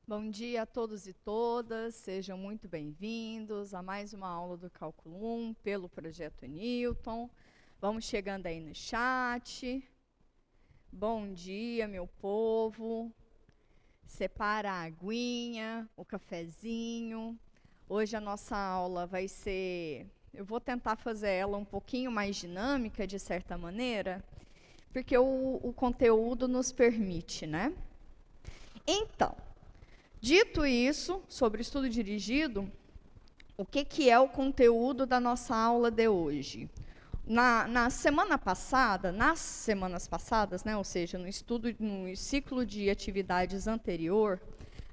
Bom dia a todos e todas, sejam muito bem-vindos a mais uma aula do Cálculo 1 pelo Projeto Newton. Vamos chegando aí no chat. Bom dia, meu povo. Separa a aguinha, o cafezinho. Hoje a nossa aula vai ser... Eu vou tentar fazer ela um pouquinho mais dinâmica, de certa maneira, porque o conteúdo nos permite, né? Então, dito isso, sobre o estudo dirigido, o que é o conteúdo da nossa aula de hoje? Nas semanas passadas, né, ou seja, no ciclo de atividades anterior,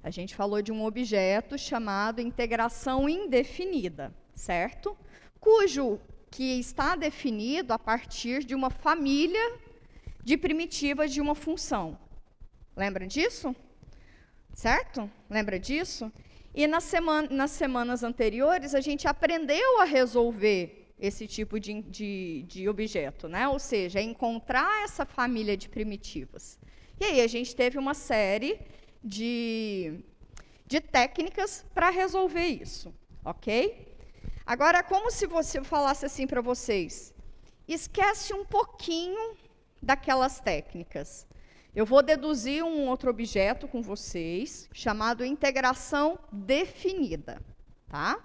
a gente falou de um objeto chamado integração indefinida, certo? Cujo que está definido a partir de uma família de primitivas de uma função. Lembra disso? Certo? Lembra disso? E nas semanas anteriores, a gente aprendeu a resolver esse tipo de objeto, né? Ou seja, encontrar essa família de primitivas. E aí a gente teve uma série de técnicas para resolver isso, ok? Agora, como se você falasse assim para vocês, esquece um pouquinho daquelas técnicas. Eu vou deduzir um outro objeto com vocês, chamado integração definida, tá?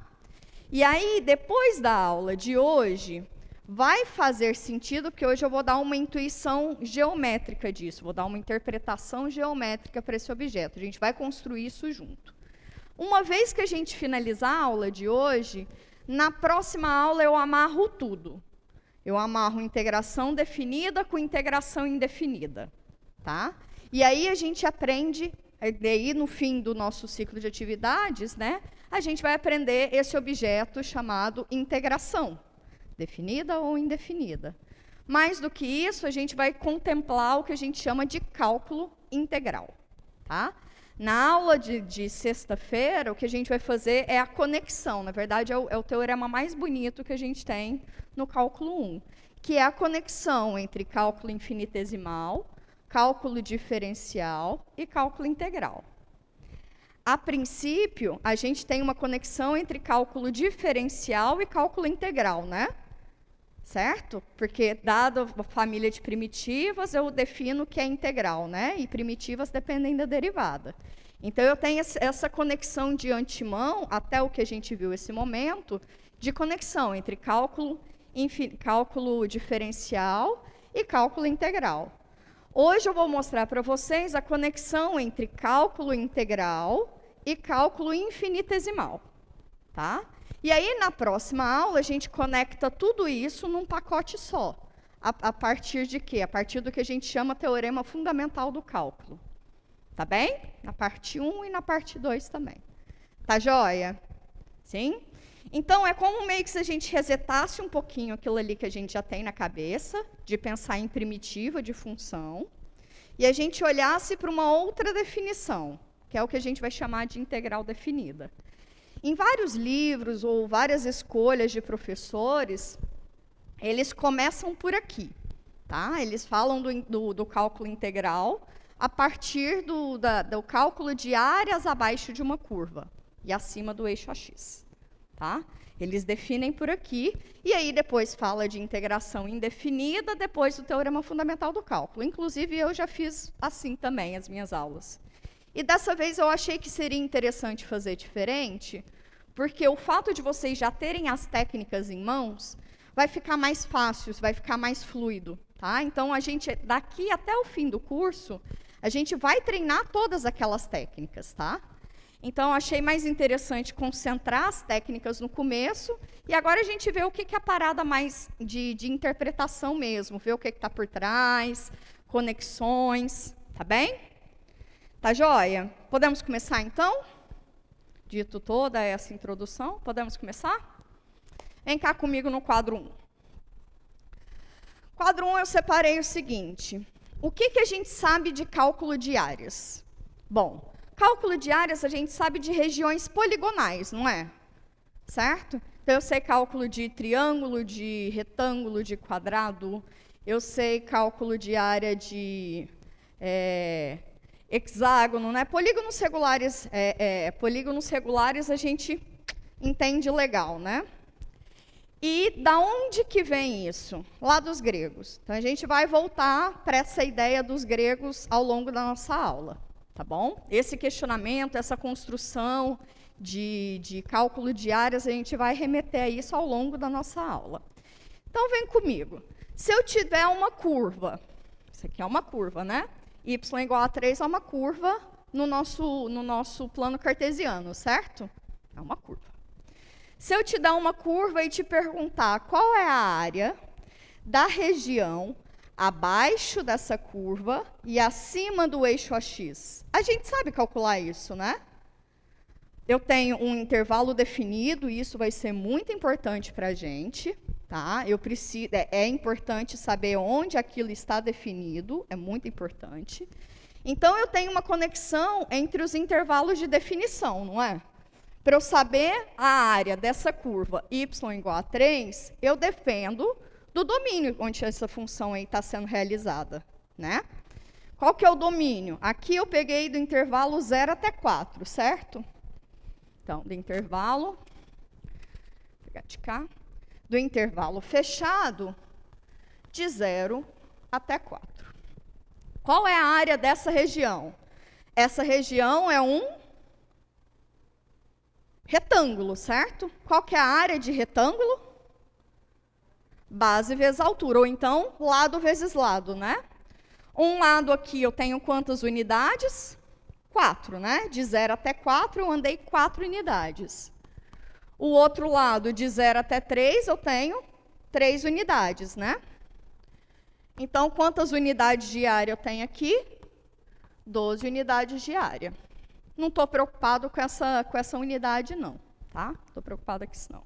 E aí, depois da aula de hoje, vai fazer sentido, porque hoje eu vou dar uma intuição geométrica disso, vou dar uma interpretação geométrica para esse objeto. A gente vai construir isso junto. Uma vez que a gente finalizar a aula de hoje, na próxima aula eu amarro tudo. Eu amarro integração definida com integração indefinida. Tá? E aí a gente aprende, daí no fim do nosso ciclo de atividades, né, a gente vai aprender esse objeto chamado integração, definida ou indefinida. Mais do que isso, a gente vai contemplar o que a gente chama de cálculo integral. Tá? Na aula de sexta-feira, o que a gente vai fazer é a conexão, na verdade é o teorema mais bonito que a gente tem no cálculo 1, que é a conexão entre cálculo infinitesimal, cálculo diferencial e cálculo integral. A princípio, a gente tem uma conexão entre cálculo diferencial e cálculo integral, né? Certo? Porque, dado a família de primitivas, eu defino que é integral, né? E primitivas dependem da derivada. Então, eu tenho essa conexão de antemão, até o que a gente viu esse momento, de conexão entre cálculo diferencial e cálculo integral. Hoje eu vou mostrar para vocês a conexão entre cálculo integral e cálculo infinitesimal, tá? E aí, na próxima aula, a gente conecta tudo isso num pacote só. A partir de quê? A partir do que a gente chama teorema fundamental do cálculo. Tá bem? Na parte 1 e na parte 2 também. Tá joia? Sim? Então, é como meio que se a gente resetasse um pouquinho aquilo ali que a gente já tem na cabeça, de pensar em primitiva de função, e a gente olhasse para uma outra definição, que é o que a gente vai chamar de integral definida. Em vários livros ou várias escolhas de professores, eles começam por aqui. Tá? Eles falam do cálculo integral a partir do cálculo de áreas abaixo de uma curva e acima do eixo AX. Tá? Eles definem por aqui, e aí depois fala de integração indefinida, depois do teorema fundamental do cálculo. Inclusive, eu já fiz assim também as minhas aulas. E dessa vez eu achei que seria interessante fazer diferente, porque o fato de vocês já terem as técnicas em mãos, vai ficar mais fácil, vai ficar mais fluido. Tá? Então, a gente, daqui até o fim do curso, a gente vai treinar todas aquelas técnicas, tá? Então, eu achei mais interessante concentrar as técnicas no começo, e agora a gente vê o que é a parada mais de interpretação mesmo, ver o que está por trás, conexões, tá bem? Tá joia? Podemos começar, então? Dito toda essa introdução, podemos começar? Vem cá comigo no quadro 1. Quadro 1, eu separei o seguinte. O que a gente sabe de cálculo de áreas? Bom, cálculo de áreas a gente sabe de regiões poligonais, não é? Certo? Então, eu sei cálculo de triângulo, de retângulo, de quadrado. Eu sei cálculo de área de hexágono, né? Polígonos regulares a gente entende legal, né? E da onde que vem isso? Lá dos gregos. Então a gente vai voltar para essa ideia dos gregos ao longo da nossa aula, tá bom? Esse questionamento, essa construção de cálculo de áreas, a gente vai remeter a isso ao longo da nossa aula. Então vem comigo. Se eu tiver uma curva, isso aqui é uma curva, né? Y igual a 3 é uma curva no nosso plano cartesiano, certo? É uma curva. Se eu te dar uma curva e te perguntar qual é a área da região abaixo dessa curva e acima do eixo AX, a gente sabe calcular isso, né? Eu tenho um intervalo definido, e isso vai ser muito importante para a gente, tá? É importante saber onde aquilo está definido, é muito importante. Então, eu tenho uma conexão entre os intervalos de definição, não é? Para eu saber a área dessa curva y igual a 3, eu dependo do domínio onde essa função aí está sendo realizada, né? Qual que é o domínio? Aqui eu peguei do intervalo 0 até 4, certo? Então, do intervalo, vou pegar de cá, do intervalo fechado, de 0 até 4. Qual é a área dessa região? Essa região é um retângulo, certo? Qual que é a área de retângulo? Base vezes altura, ou então lado vezes lado, né? Um lado aqui eu tenho quantas unidades? 4, né? De 0 até 4 eu andei 4 unidades. O outro lado, de 0 até 3, eu tenho 3 unidades, né? Então, quantas unidades de área eu tenho aqui? 12 unidades de área. Não estou preocupado com essa unidade, não, tá? Estou preocupada com isso, não.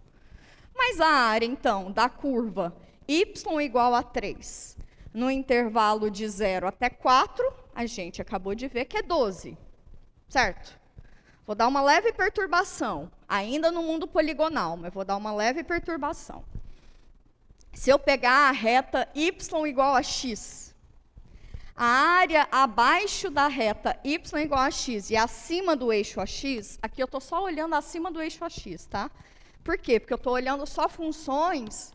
Mas a área, então, da curva y igual a 3, no intervalo de 0 até 4, a gente acabou de ver que é 12, certo? Vou dar uma leve perturbação, ainda no mundo poligonal, mas vou dar uma leve perturbação. Se eu pegar a reta y igual a x, a área abaixo da reta y igual a x e acima do eixo AX, aqui eu estou só olhando acima do eixo AX, tá? Por quê? Porque eu estou olhando só funções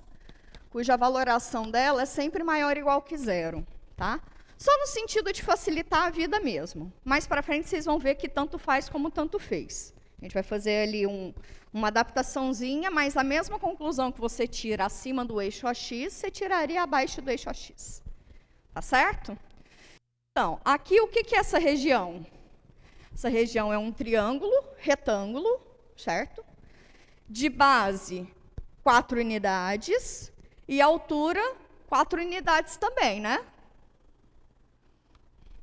cuja valoração dela é sempre maior ou igual que 0, tá? Só no sentido de facilitar a vida mesmo. Mais para frente vocês vão ver que tanto faz como tanto fez. A gente vai fazer ali uma adaptaçãozinha, mas a mesma conclusão que você tira acima do eixo AX, você tiraria abaixo do eixo AX. Tá certo? Então, aqui o que é essa região? Essa região é um triângulo, retângulo, certo? De base, 4 unidades, e altura, 4 unidades também, né?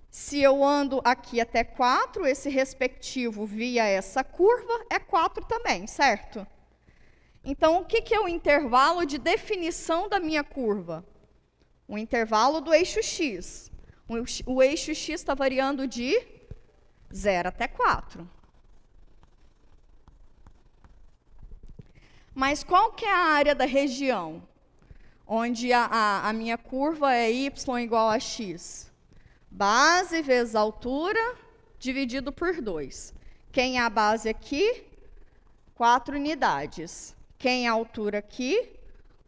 Se eu ando aqui até 4, esse respectivo via essa curva é 4 também, certo? Então, o que é o intervalo de definição da minha curva? O intervalo do eixo x. O eixo x está variando de 0 até 4. Mas qual que é a área da região onde a minha curva é y igual a x? Base vezes altura dividido por 2. Quem é a base aqui? 4 unidades. Quem é a altura aqui?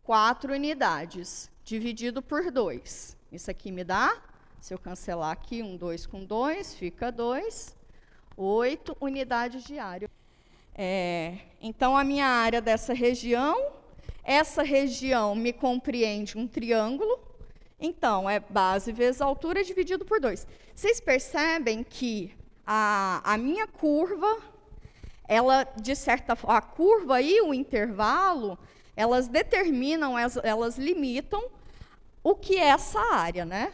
4 unidades, dividido por 2. Isso aqui me dá, se eu cancelar aqui, 2 com 2, fica 2, 8 unidades de área. Então, a minha área dessa região, essa região me compreende um triângulo, então, é base vezes altura dividido por 2. Vocês percebem que a minha curva, ela, de certa forma, a curva e o intervalo, elas determinam, elas limitam o que é essa área, né?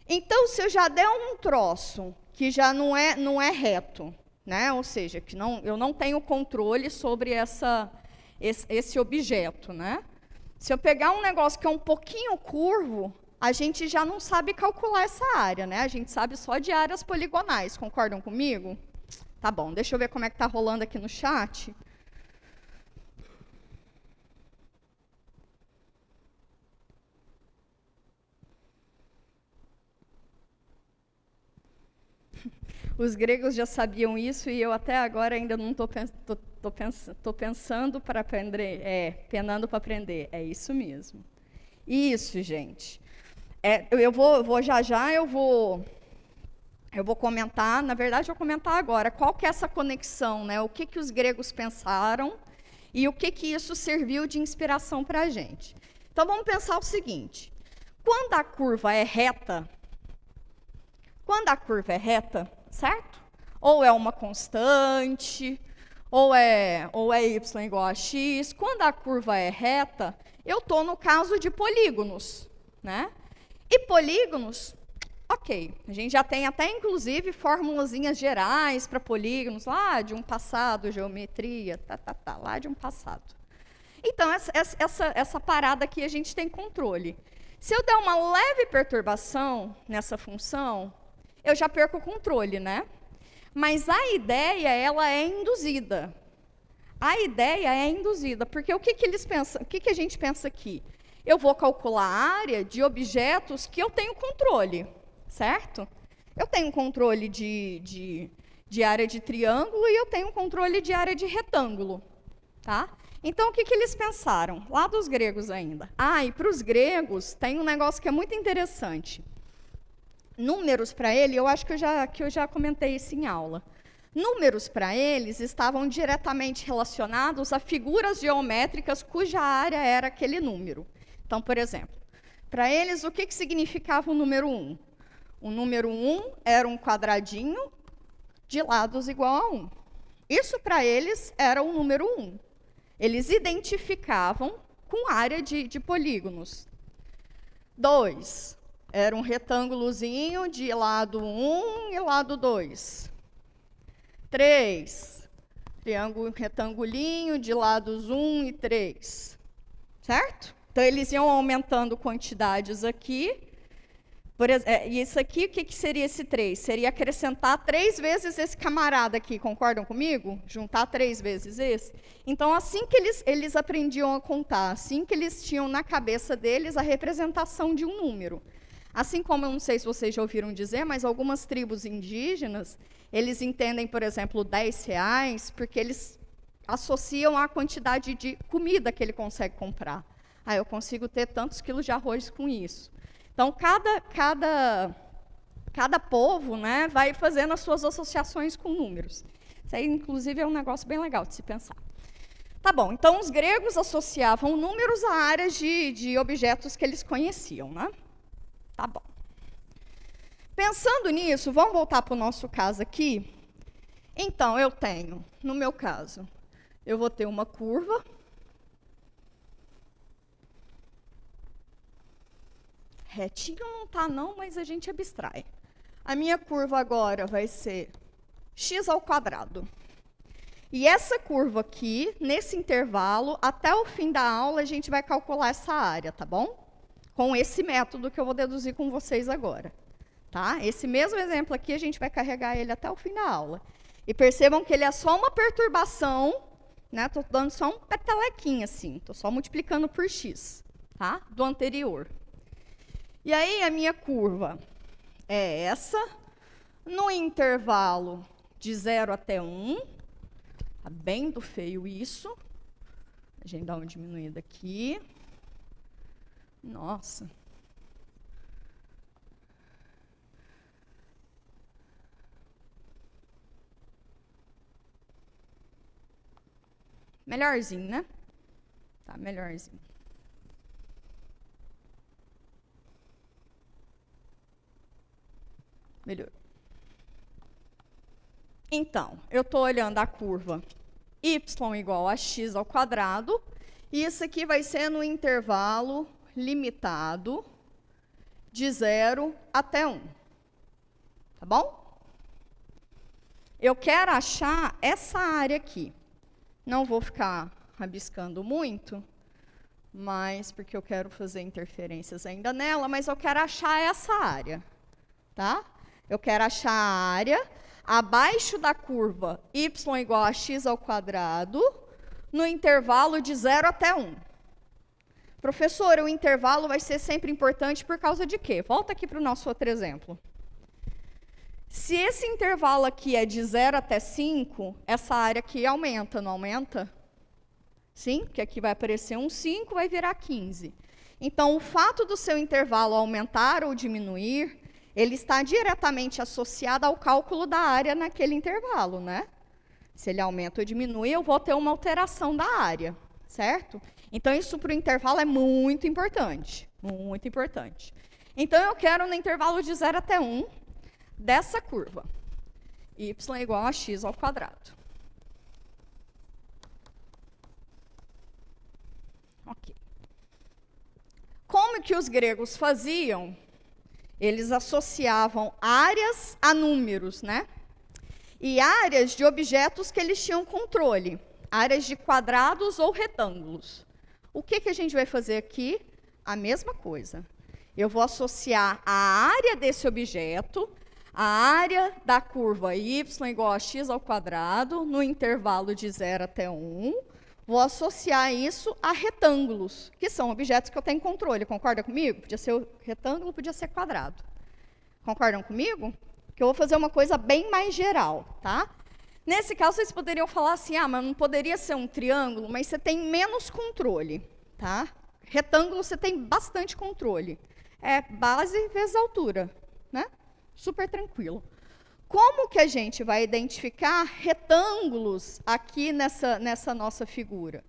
Então, se eu já der um troço que já não é reto, né? Ou seja, que eu não tenho controle sobre esse objeto, né? Se eu pegar um negócio que é um pouquinho curvo, a gente já não sabe calcular essa área, né? A gente sabe só de áreas poligonais, concordam comigo? Tá bom, deixa eu ver como é que está rolando aqui no chat. Os gregos já sabiam isso e eu até agora ainda não estou pensando para aprender, penando para aprender. É isso mesmo. Isso, gente. Eu vou comentar, na verdade, eu vou comentar agora, qual que é essa conexão, né? O que os gregos pensaram e o que isso serviu de inspiração para a gente. Então, vamos pensar o seguinte. Quando a curva é reta, certo? Ou é uma constante, ou é y igual a x. Quando a curva é reta, eu estou no caso de polígonos, né? E polígonos, ok, a gente já tem até, inclusive, formulazinhas gerais para polígonos, lá de um passado, geometria, lá de um passado. Então, essa parada aqui a gente tem controle. Se eu der uma leve perturbação nessa função, eu já perco o controle, né? Mas a ideia, ela é induzida. Porque o que eles pensam? O que a gente pensa aqui? Eu vou calcular a área de objetos que eu tenho controle, certo? Eu tenho controle de área de triângulo e eu tenho controle de área de retângulo, tá? Então, o que eles pensaram? Lá dos gregos ainda. E para os gregos, tem um negócio que é muito interessante. Números para ele, eu acho que eu já comentei isso em aula. Números para eles estavam diretamente relacionados a figuras geométricas cuja área era aquele número. Então, por exemplo, para eles, o que significava o número 1? O número 1 era um quadradinho de lados igual a 1. Isso, para eles, era o número 1. Eles identificavam com área de polígonos. 2 era um retângulozinho de lado 1 e lado 2. 3, retangulinho de lados 1 e 3. Certo? Então, eles iam aumentando quantidades aqui. E isso aqui, o que seria esse 3? Seria acrescentar 3 vezes esse camarada aqui, concordam comigo? Juntar 3 vezes esse? Então, assim que eles aprendiam a contar, assim que eles tinham na cabeça deles a representação de um número. Assim como, eu não sei se vocês já ouviram dizer, mas algumas tribos indígenas, eles entendem, por exemplo, R$10, porque eles associam à quantidade de comida que ele consegue comprar. Eu consigo ter tantos quilos de arroz com isso. Então, cada povo, né, vai fazendo as suas associações com números. Isso aí, inclusive, é um negócio bem legal de se pensar. Tá bom, então os gregos associavam números a áreas de objetos que eles conheciam, né? Tá bom. Pensando nisso, vamos voltar para o nosso caso aqui. Então, eu tenho, no meu caso, eu vou ter uma curva. Retinho não está não, mas a gente abstrai. A minha curva agora vai ser x². E essa curva aqui, nesse intervalo, até o fim da aula, a gente vai calcular essa área, tá bom? Com esse método que eu vou deduzir com vocês agora. Tá? Esse mesmo exemplo aqui, a gente vai carregar ele até o fim da aula. E percebam que ele é só uma perturbação, né? Estou dando só um petelequinho assim, estou só multiplicando por x, tá? Do anterior. E aí, a minha curva é essa, no intervalo de 0 até 1. Está bem do feio isso. A gente dá uma diminuída aqui. Nossa. Melhorzinho, né? Tá, melhorzinho. Melhorou. Então, eu estou olhando a curva y igual a x², e isso aqui vai ser no intervalo limitado de 0 até 1. Tá bom? Eu quero achar essa área aqui. Não vou ficar rabiscando muito, mas porque eu quero fazer interferências ainda nela, mas eu quero achar essa área. Tá? Eu quero achar a área abaixo da curva y igual a x², no intervalo de 0 até 1. Professora, o intervalo vai ser sempre importante por causa de quê? Volta aqui para o nosso outro exemplo. Se esse intervalo aqui é de 0 até 5, essa área aqui aumenta, não aumenta? Sim, porque aqui vai aparecer um 5, vai virar 15. Então, o fato do seu intervalo aumentar ou diminuir, ele está diretamente associado ao cálculo da área naquele intervalo, né? Se ele aumenta ou diminui, eu vou ter uma alteração da área, certo? Então, isso para o intervalo é muito importante, muito importante. Então, eu quero no intervalo de 0 até 1, dessa curva, y igual a x ao quadrado. Ok. Como que os gregos faziam? Eles associavam áreas a números, né? E áreas de objetos que eles tinham controle, áreas de quadrados ou retângulos. O que a gente vai fazer aqui? A mesma coisa. Eu vou associar a área desse objeto, a área da curva y igual a x ao quadrado, no intervalo de 0 até 1, vou associar isso a retângulos, que são objetos que eu tenho controle. Concorda comigo? Podia ser retângulo, podia ser quadrado. Concordam comigo? Que eu vou fazer uma coisa bem mais geral, tá? Nesse caso, vocês poderiam falar assim, mas não poderia ser um triângulo, mas você tem menos controle, tá? Retângulo, você tem bastante controle. É base vezes altura, né? Super tranquilo. Como que a gente vai identificar retângulos aqui nessa nossa figura?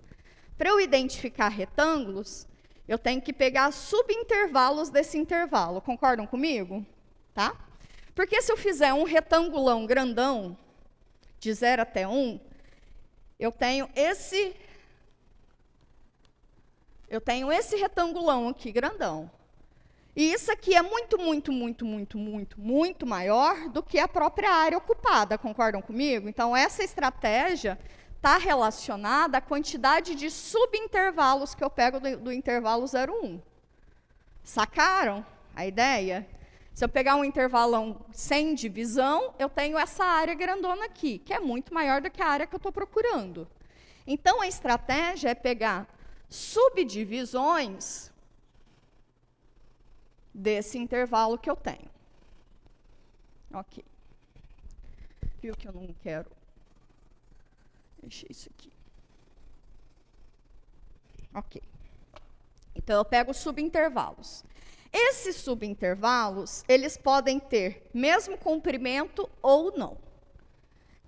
Para eu identificar retângulos, eu tenho que pegar subintervalos desse intervalo. Concordam comigo? Tá? Porque se eu fizer um retangulão grandão, de 0 até 1, eu tenho esse retangulão aqui, grandão. E isso aqui é muito maior do que a própria área ocupada, concordam comigo? Então, essa estratégia está relacionada à quantidade de subintervalos que eu pego do intervalo 0, 1. Sacaram a ideia? Se eu pegar um intervalão sem divisão, eu tenho essa área grandona aqui, que é muito maior do que a área que eu estou procurando. Então, a estratégia é pegar subdivisões desse intervalo que eu tenho. Ok. Viu que eu não quero? Deixa isso aqui. Ok. Então, eu pego subintervalos. Esses subintervalos, eles podem ter mesmo comprimento ou não.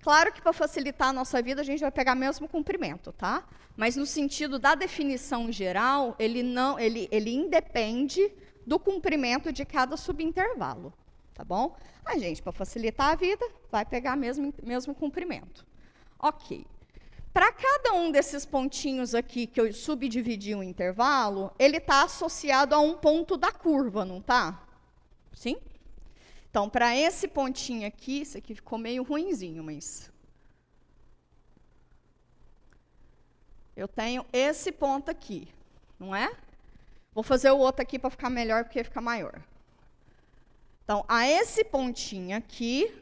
Claro que para facilitar a nossa vida, a gente vai pegar mesmo comprimento, tá? Mas no sentido da definição geral, ele independe do comprimento de cada subintervalo, tá bom? A gente, para facilitar a vida, vai pegar mesmo comprimento. Ok. Para cada um desses pontinhos aqui que eu subdividi o intervalo, ele está associado a um ponto da curva, não está? Sim? Então, para esse pontinho aqui, isso aqui ficou meio ruinzinho, mas... eu tenho esse ponto aqui, não é? Vou fazer o outro aqui para ficar melhor, porque fica maior. Então, a esse pontinho aqui,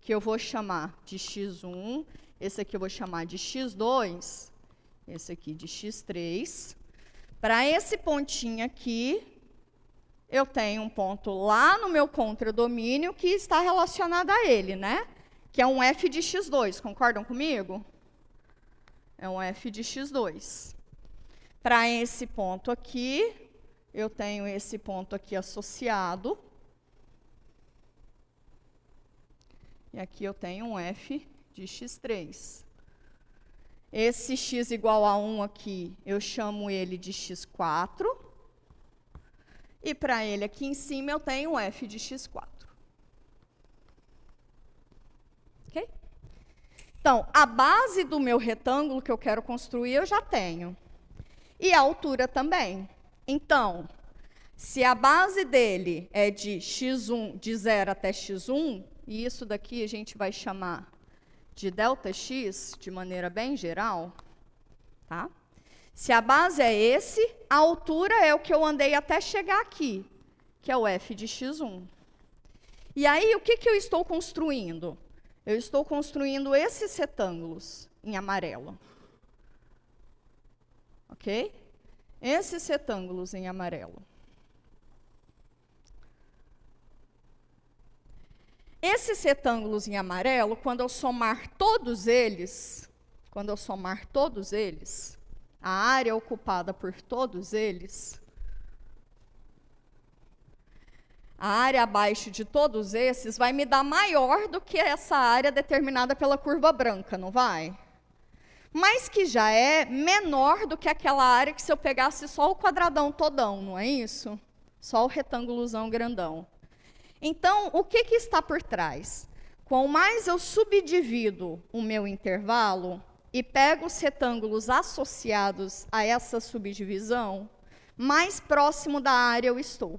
que eu vou chamar de x1, esse aqui eu vou chamar de x2, esse aqui de x3. Para esse pontinho aqui, eu tenho um ponto lá no meu contradomínio que está relacionado a ele, né? Que é um f de x2, concordam comigo? É um f de x2. Para esse ponto aqui, eu tenho esse ponto aqui associado. E aqui eu tenho um f de x3. Esse x igual a 1 aqui, eu chamo ele de x4. E para ele aqui em cima, eu tenho um f de x4. Ok? Então, a base do meu retângulo que eu quero construir, eu já tenho. E a altura também. Então, se a base dele é de x1, de 0 até x1, e isso daqui a gente vai chamar de ΔX, de maneira bem geral, tá? Se a base é esse, a altura é o que eu andei até chegar aqui, que é o f de x1. E aí, o que eu estou construindo? Eu estou construindo esses retângulos em amarelo. Ok? Esses retângulos em amarelo. Esses retângulos em amarelo, quando eu somar todos eles, a área ocupada por todos eles, a área abaixo de todos esses vai me dar maior do que essa área determinada pela curva branca, não vai? Mas que já é menor do que aquela área que se eu pegasse só o quadradão todão, não é isso? Só o retângulozão grandão. Então, o que está por trás? Quanto mais eu subdivido o meu intervalo e pego os retângulos associados a essa subdivisão, mais próximo da área eu estou.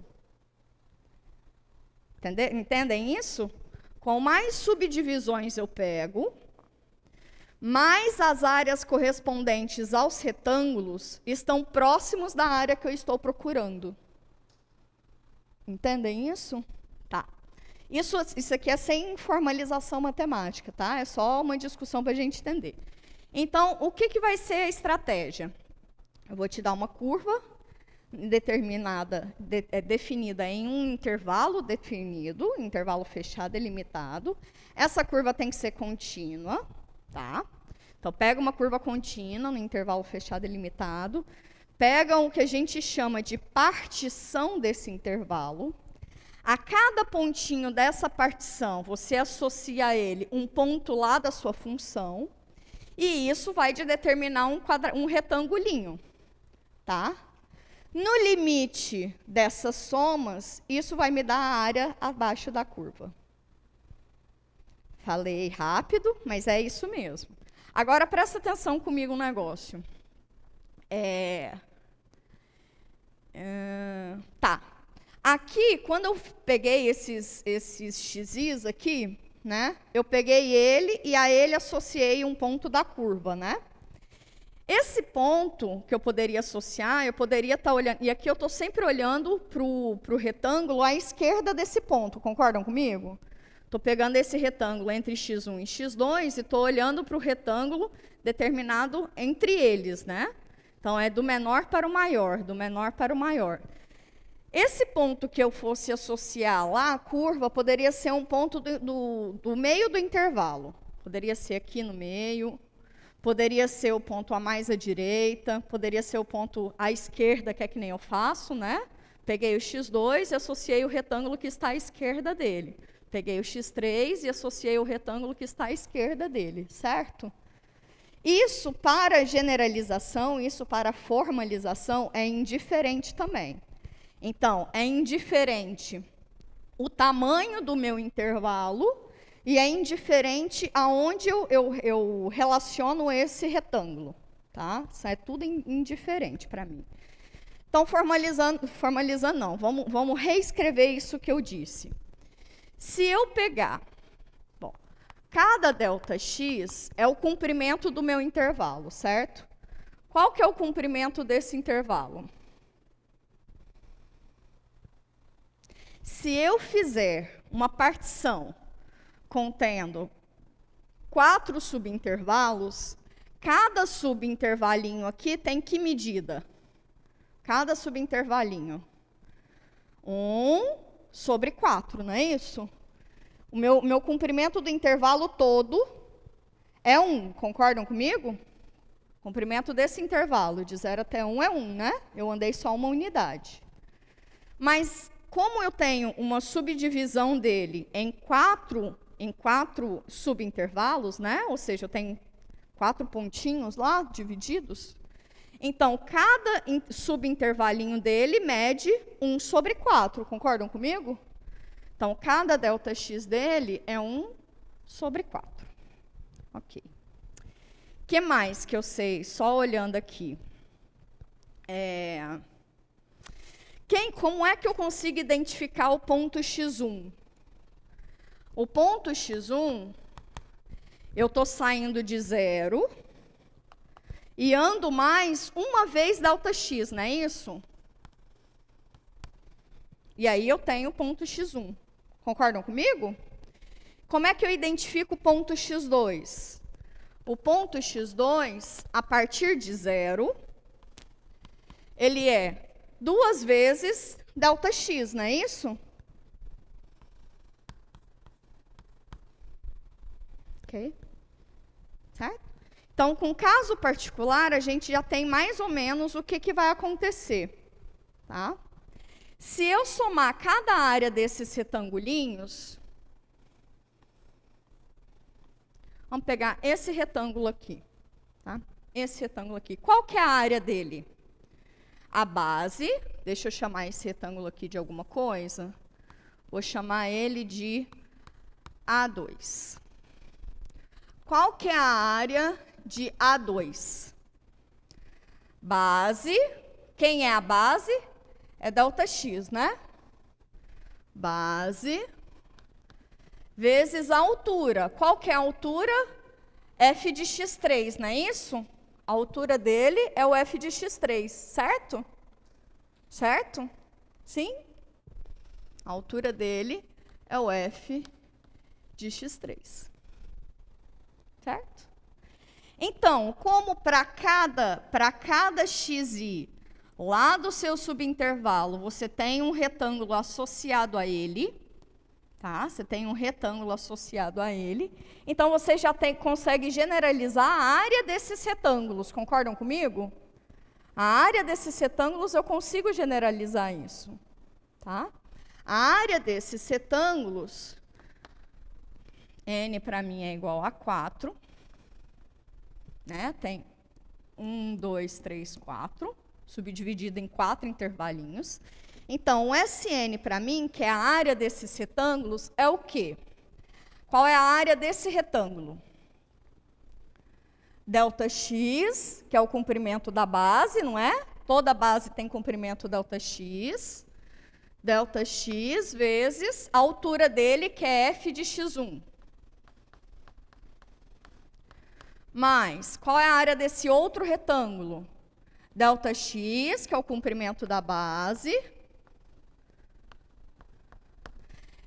Entendem isso? Quanto mais subdivisões eu pego, mais as áreas correspondentes aos retângulos estão próximos da área que eu estou procurando. Entendem isso? Tá. Isso aqui é sem formalização matemática, tá? É só uma discussão para a gente entender. Então, o que vai ser a estratégia? Eu vou te dar uma curva definida em um intervalo definido, intervalo fechado e limitado. Essa curva tem que ser contínua, tá? Então, pega uma curva contínua no intervalo fechado e limitado, pega o que a gente chama de partição desse intervalo. A cada pontinho dessa partição, você associa a ele um ponto lá da sua função, e isso vai determinar um retangulinho, tá? No limite dessas somas, isso vai me dar a área abaixo da curva. Falei rápido, mas é isso mesmo. Agora, presta atenção comigo no negócio. Tá. Aqui, quando eu peguei esses xis aqui, né? Eu peguei ele e a ele associei um ponto da curva, né? Esse ponto que eu poderia associar, eu poderia estar olhando... E aqui eu estou sempre olhando para o retângulo à esquerda desse ponto, concordam comigo? Estou pegando esse retângulo entre x1 e x2 e estou olhando para o retângulo determinado entre eles, né? Então, é do menor para o maior, do menor para o maior. Esse ponto que eu fosse associar lá, a curva, poderia ser um ponto do meio do intervalo. Poderia ser aqui no meio, poderia ser o ponto a mais à direita, poderia ser o ponto à esquerda, que é que nem eu faço, né? Peguei o x2 e associei o retângulo que está à esquerda dele. Peguei o x3 e associei o retângulo que está à esquerda dele, certo? Isso para generalização, isso para formalização é indiferente também. Então, é indiferente o tamanho do meu intervalo e é indiferente aonde eu relaciono esse retângulo, tá? Isso é tudo indiferente para mim. Então, formalizando não, vamos reescrever isso que eu disse. Se eu pegar, cada ΔX é o comprimento do meu intervalo, certo? Qual que é o comprimento desse intervalo? Se eu fizer uma partição contendo 4 subintervalos, cada subintervalinho aqui tem que medida? Cada subintervalinho. 1/4, não é isso? O meu comprimento do intervalo todo é 1, concordam comigo? O comprimento desse intervalo, de 0 até 1 é 1, né? Eu andei só uma unidade. Mas, como eu tenho uma subdivisão dele em 4 subintervalos, né? Ou seja, eu tenho 4 pontinhos lá, divididos. Então, cada subintervalinho dele mede 1/4, concordam comigo? Então, cada ΔX dele é 1/4. Ok. O que mais que eu sei, só olhando aqui? Como é que eu consigo identificar o ponto x1? O ponto x1, eu estou saindo de 0 e ando mais uma vez ΔX, não é isso? E aí eu tenho o ponto x1. Concordam comigo? Como é que eu identifico o ponto x2? O ponto x2, a partir de 0, ele é 2 vezes ΔX, não é isso? ok? Certo? Então, com o caso particular, a gente já tem mais ou menos o que vai acontecer. Tá? Se eu somar cada área desses retangulinhos, vamos pegar esse retângulo aqui. Tá? Esse retângulo aqui. Qual que é a área dele? A base, deixa eu chamar esse retângulo aqui de alguma coisa. Vou chamar ele de A2. Qual que é a área de A2? Base. Quem é a base? É ΔX, né? Base vezes a altura. Qual que é a altura? F de x3, não é isso? A altura dele é o F de x3, certo? Certo? Sim? A altura dele é o F de x3. Certo? Então, como para cada xi lá do seu subintervalo, você tem um retângulo associado a ele, tá? Você tem um retângulo associado a ele. Então, você já consegue generalizar a área desses retângulos. Concordam comigo? A área desses retângulos, eu consigo generalizar isso. Tá? A área desses retângulos, N para mim é igual a 4. Né? Tem 1, 2, 3, 4. Subdividido em 4 intervalinhos. Então, o SN para mim, que é a área desses retângulos, é o quê? Qual é a área desse retângulo? ΔX, que é o comprimento da base, não é? Toda base tem comprimento ΔX. ΔX vezes a altura dele, que é F de x1. Mais, qual é a área desse outro retângulo? ΔX, que é o comprimento da base,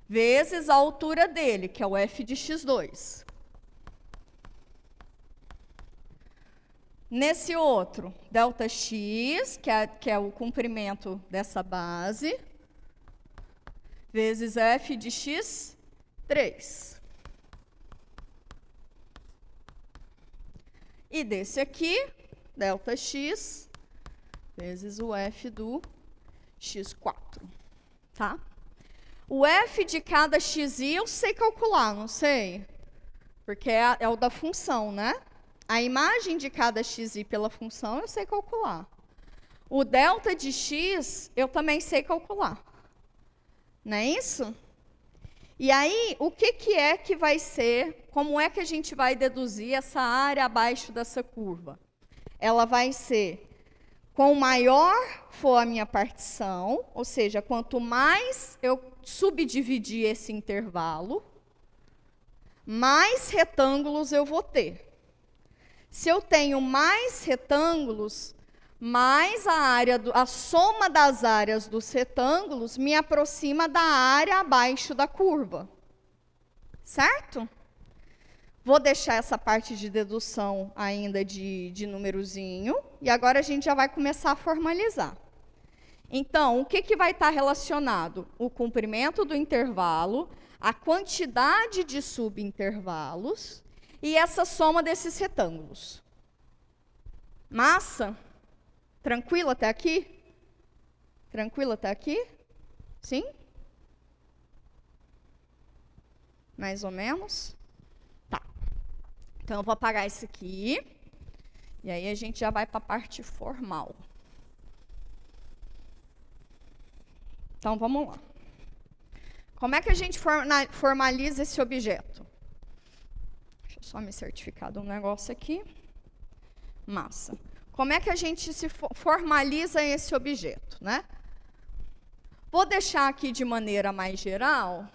vezes a altura dele, que é o F de x2. Nesse outro, ΔX, que é o comprimento dessa base, vezes F de x3. E desse aqui, ΔX, vezes o F do x4, tá? O F de cada xi eu sei calcular, não sei? Porque é o da função, né? A imagem de cada xi pela função eu sei calcular. O delta de x eu também sei calcular. Não é isso? E aí, o que é que vai ser, como é que a gente vai deduzir essa área abaixo dessa curva? Ela vai ser, quanto maior for a minha partição, ou seja, quanto mais eu subdividir esse intervalo, mais retângulos eu vou ter. Se eu tenho mais retângulos, mais a soma das áreas dos retângulos me aproxima da área abaixo da curva. Certo? Vou deixar essa parte de dedução ainda de númerozinho, e agora a gente já vai começar a formalizar. Então, o que vai estar relacionado? O comprimento do intervalo, a quantidade de subintervalos e essa soma desses retângulos. Massa? Tranquilo até aqui? Tranquilo até aqui? Sim? Mais ou menos? Tá. Então, eu vou apagar isso aqui. E aí, a gente já vai para a parte formal. Então, vamos lá. Como é que a gente formaliza esse objeto? Deixa eu só me certificar de um negócio aqui. Massa. Como é que a gente formaliza esse objeto, né? Vou deixar aqui de maneira mais geral.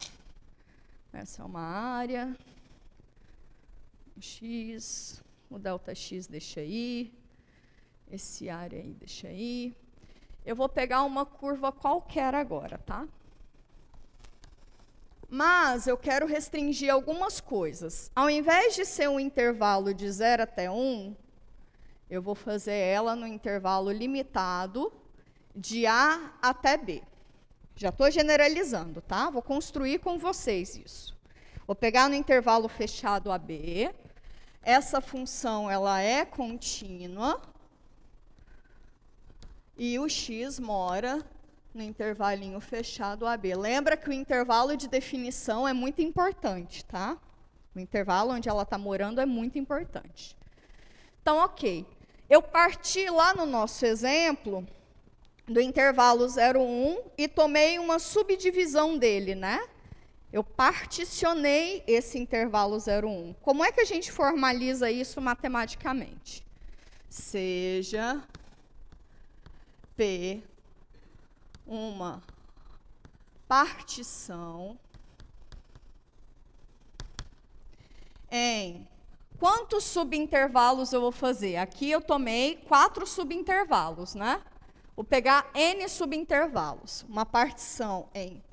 Essa é uma área. O X, o ΔX deixa aí. Esse área aí deixa aí. Eu vou pegar uma curva qualquer agora, tá? Mas eu quero restringir algumas coisas. Ao invés de ser um intervalo de 0 até 1, eu vou fazer ela no intervalo limitado de A até B. Já estou generalizando, tá? Vou construir com vocês isso. Vou pegar no intervalo fechado AB. Essa função ela é contínua. E o x mora no intervalinho fechado AB. Lembra que o intervalo de definição é muito importante, tá? O intervalo onde ela está morando é muito importante. Então, ok. Eu parti lá no nosso exemplo do intervalo 0,1 e tomei uma subdivisão dele, né? Eu particionei esse intervalo 0,1. Como é que a gente formaliza isso matematicamente? Seja P uma partição em quantos subintervalos eu vou fazer? Aqui eu tomei 4 subintervalos, né? Vou pegar N subintervalos. Uma partição em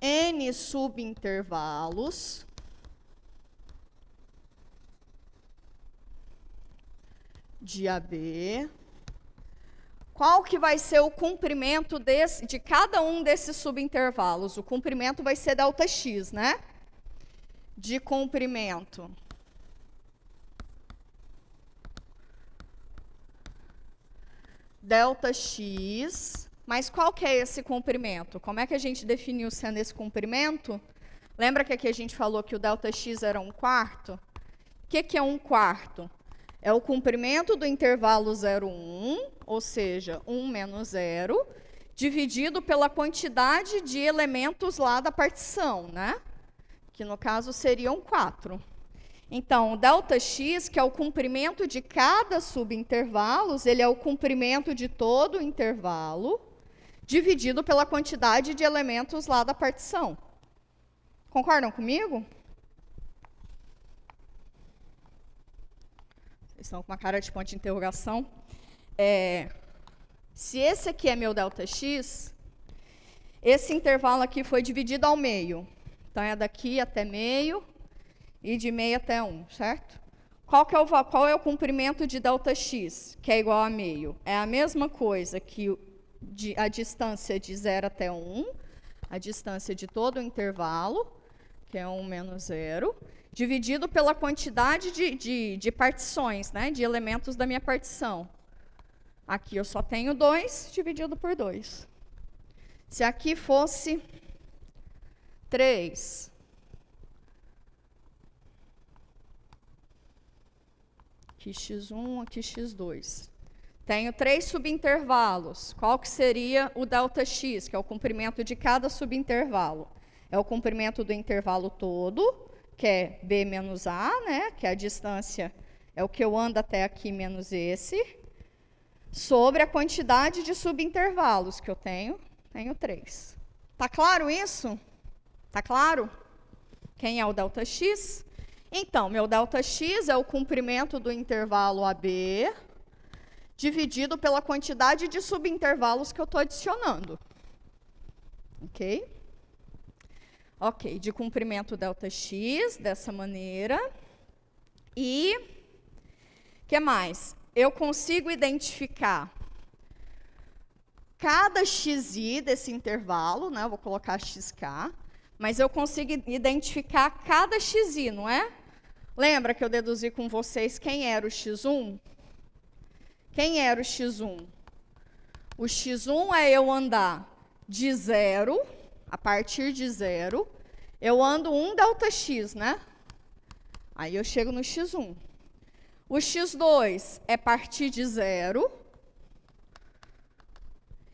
N subintervalos de AB. Qual que vai ser o comprimento de cada um desses subintervalos? O comprimento vai ser ΔX, né? De comprimento ΔX. Mas qual que é esse comprimento? Como é que a gente definiu sendo esse comprimento? Lembra que aqui a gente falou que o ΔX era 1/4? O que é 1/4? É o comprimento do intervalo 0,1, ou seja, 1 menos 0, dividido pela quantidade de elementos lá da partição, né? Que no caso seriam 4. Então, o ΔX, que é o comprimento de cada subintervalo, ele é o comprimento de todo o intervalo, dividido pela quantidade de elementos lá da partição. Concordam comigo? Vocês estão com uma cara de ponto de interrogação. Se esse aqui é meu ΔX, esse intervalo aqui foi dividido ao meio. Então, é daqui até meio e de meio até 1, certo? Qual é o comprimento de ΔX, que é igual a meio? É a mesma coisa que a distância de 0 até 1, a distância de todo o intervalo, que é 1 menos 0, dividido pela quantidade de partições, né, de elementos da minha partição. Aqui eu só tenho 2, dividido por 2. Se aqui fosse 3, aqui x1, aqui x2. Tenho 3 subintervalos. Qual que seria o ΔX, que é o comprimento de cada subintervalo? É o comprimento do intervalo todo, que é B menos A, né? Que é a distância, é o que eu ando até aqui menos esse, sobre a quantidade de subintervalos que eu tenho 3. Tá claro isso? Tá claro? Quem é o ΔX? Então, meu ΔX é o comprimento do intervalo AB, dividido pela quantidade de subintervalos que eu estou adicionando. Ok? Ok, de comprimento ΔX, dessa maneira. E, o que mais? Eu consigo identificar cada xi desse intervalo, né? Eu vou colocar xk, mas eu consigo identificar cada xi, não é? Lembra que eu deduzi com vocês quem era o x1? Quem era o x1? O x1 é eu andar de 0, a partir de 0, eu ando 1 ΔX, né? Aí eu chego no x1. O x2 é partir de 0,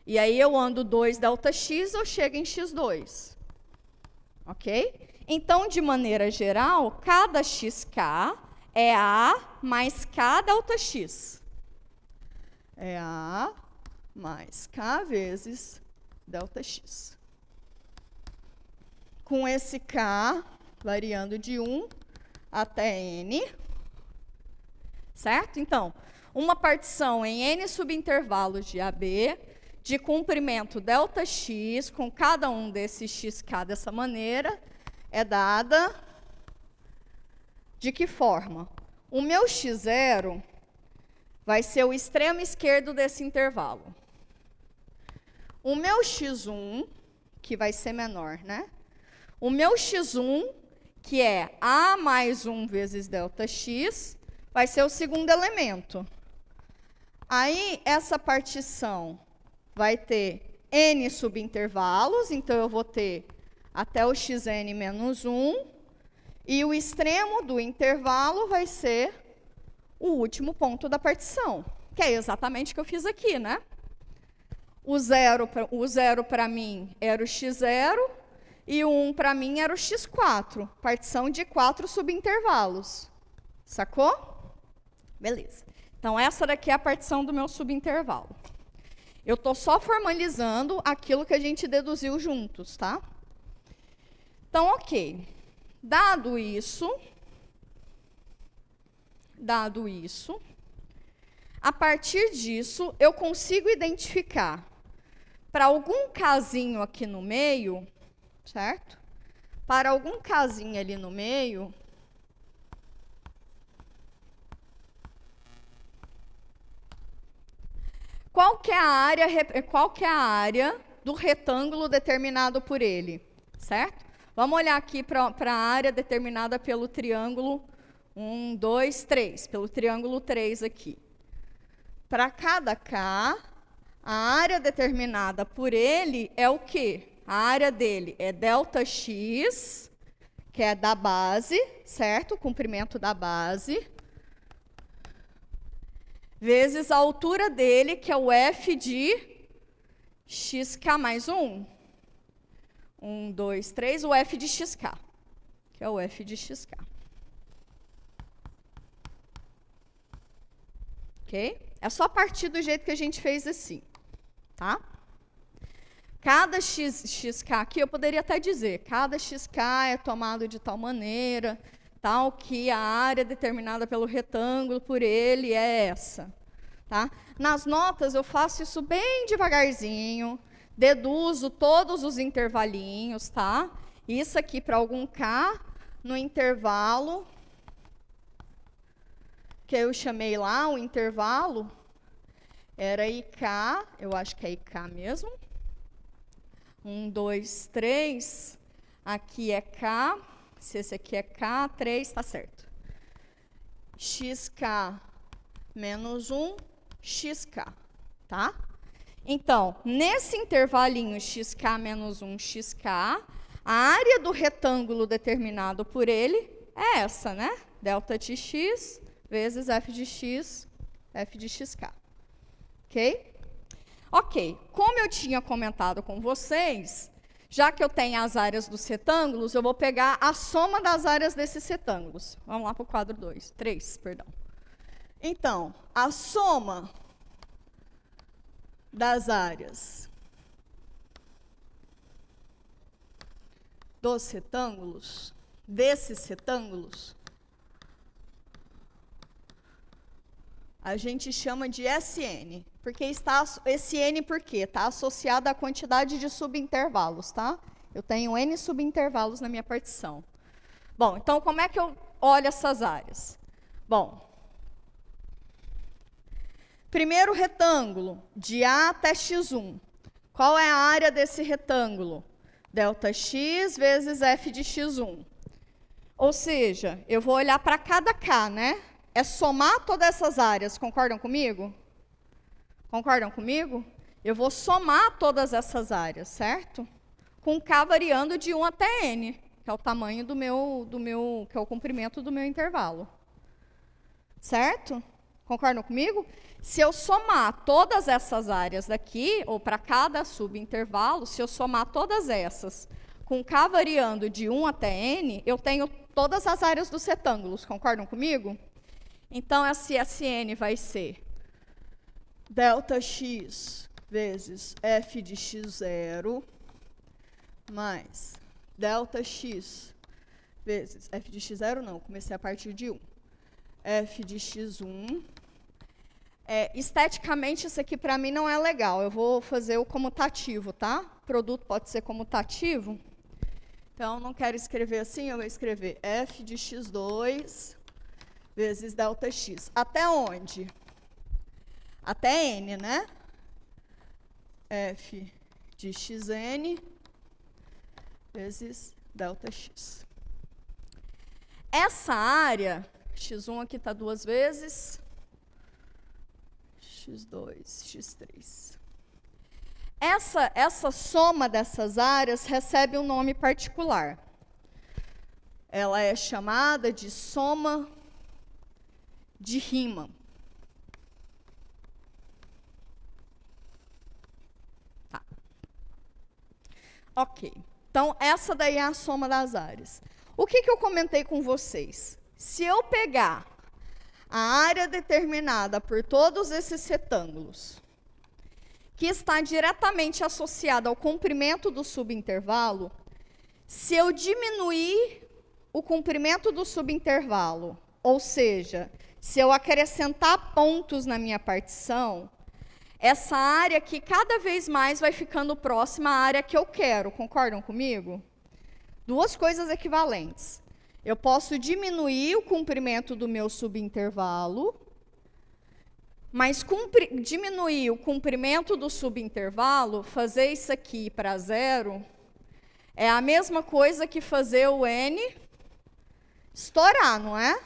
e aí eu ando 2 ΔX, eu chego em x2. Ok? Então, de maneira geral, cada xk é A mais K ΔX. É A mais K vezes ΔX. Com esse K variando de 1 até N. Certo? Então, uma partição em N subintervalos de AB, de comprimento ΔX, com cada um desses xk dessa maneira, é dada de que forma? O meu x0 vai ser o extremo esquerdo desse intervalo. O meu x1, que vai ser menor, né? O meu x1, que é A mais 1 vezes ΔX, vai ser o segundo elemento. Aí, essa partição vai ter N subintervalos, então eu vou ter até o xn menos 1, e o extremo do intervalo vai ser o último ponto da partição, que é exatamente o que eu fiz aqui, né? O zero para mim era o x0, e o 1 para mim era o x4, partição de 4 subintervalos. Sacou? Beleza. Então, essa daqui é a partição do meu subintervalo. Eu estou só formalizando aquilo que a gente deduziu juntos, tá? Então, ok. Dado isso, a partir disso, eu consigo identificar para algum casinho aqui no meio, certo? Para algum casinho ali no meio, qual que é a área do retângulo determinado por ele, certo? Vamos olhar aqui para a área determinada pelo triângulo 1, 2, 3, pelo triângulo 3 aqui. Para cada K, a área determinada por ele é o quê? A área dele é ΔX, que é da base, certo? O comprimento da base, vezes a altura dele, que é o F de XK mais 1. 1, 2, 3, o F de XK, que é o F de XK. Ok? É só partir do jeito que a gente fez assim, tá? Cada XK aqui, eu poderia até dizer, cada XK é tomado de tal maneira, tal que a área determinada pelo retângulo por ele é essa, tá? Nas notas eu faço isso bem devagarzinho, deduzo todos os intervalinhos, tá? Isso aqui para algum K no intervalo, que eu chamei lá, o intervalo era IK, eu acho que é IK mesmo. 1, 2, 3, aqui é K, se esse aqui é K, 3, tá certo. XK menos 1, XK, tá? Então, nesse intervalinho XK menos 1, XK, a área do retângulo determinado por ele é essa, né? Delta de x vezes f de x, f de xk. Ok? Ok, como eu tinha comentado com vocês, já que eu tenho as áreas dos retângulos, eu vou pegar a soma das áreas desses retângulos. Vamos lá para o quadro 3, perdão. Então, a soma das áreas dos retângulos, desses retângulos, a gente chama de SN. Porque está, esse N por quê? Está associado à quantidade de subintervalos, tá? Eu tenho N subintervalos na minha partição. Bom, então como é que eu olho essas áreas? Bom, primeiro retângulo, de A até x1. Qual é a área desse retângulo? Delta x vezes f de x1. Ou seja, eu vou olhar para cada K, né? É somar todas essas áreas, concordam comigo? Concordam comigo? Eu vou somar todas essas áreas, certo? Com K variando de 1 até N, que é o tamanho que é o comprimento do meu intervalo. Certo? Concordam comigo? Se eu somar todas essas áreas daqui, ou para cada subintervalo, se eu somar todas essas com K variando de 1 até N, eu tenho todas as áreas dos retângulos. Concordam comigo? Então, esse SN vai ser delta x vezes f de x0 mais delta x vezes f de x0, não, comecei a partir de 1. F de x1. Esteticamente, isso aqui para mim não é legal. Eu vou fazer o comutativo, tá? O produto pode ser comutativo. Então, não quero escrever assim, eu vou escrever f de x2 vezes delta x. Até onde? Até n, né? F de xn vezes delta x. essa área, x1 aqui está 2 vezes, x2, x3. Essa soma dessas áreas recebe um nome particular. Ela é chamada de soma de Riemann. Tá. Ok. Então, essa daí é a soma das áreas. O que eu comentei com vocês? Se eu pegar a área determinada por todos esses retângulos, que está diretamente associada ao comprimento do subintervalo, se eu diminuir o comprimento do subintervalo, ou seja, se eu acrescentar pontos na minha partição, essa área aqui cada vez mais vai ficando próxima à área que eu quero. Concordam comigo? Duas coisas equivalentes. Eu posso diminuir o comprimento do meu subintervalo, mas diminuir o comprimento do subintervalo, fazer isso aqui para 0, é a mesma coisa que fazer o n estourar, não é?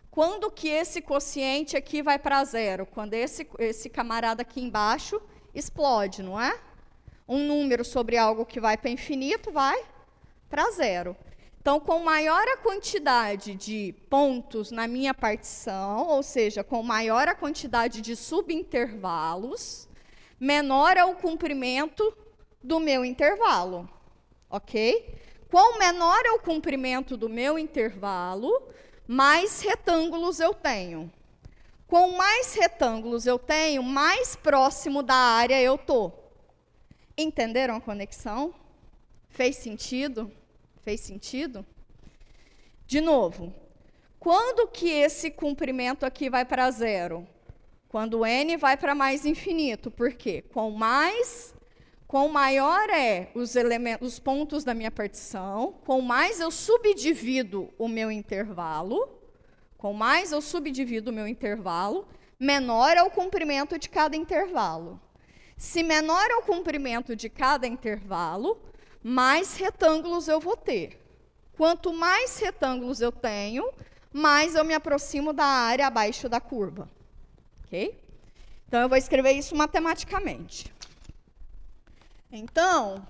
Quando que esse quociente aqui vai para 0? Quando esse camarada aqui embaixo explode, não é? Um número sobre algo que vai para infinito vai para 0. Então, com maior a quantidade de pontos na minha partição, ou seja, com maior a quantidade de subintervalos, menor é o comprimento do meu intervalo, ok? Quanto menor é o comprimento do meu intervalo, mais retângulos eu tenho. Quanto mais retângulos eu tenho, mais próximo da área eu estou. Entenderam a conexão? Fez sentido? Fez sentido? De novo, quando que esse comprimento aqui vai para 0? Quando o n vai para mais infinito. Por quê? Quanto maior é os pontos da minha partição, com mais eu subdivido o meu intervalo, menor é o comprimento de cada intervalo. Se menor é o comprimento de cada intervalo, mais retângulos eu vou ter. Quanto mais retângulos eu tenho, mais eu me aproximo da área abaixo da curva. Ok? Então, eu vou escrever isso matematicamente. Então,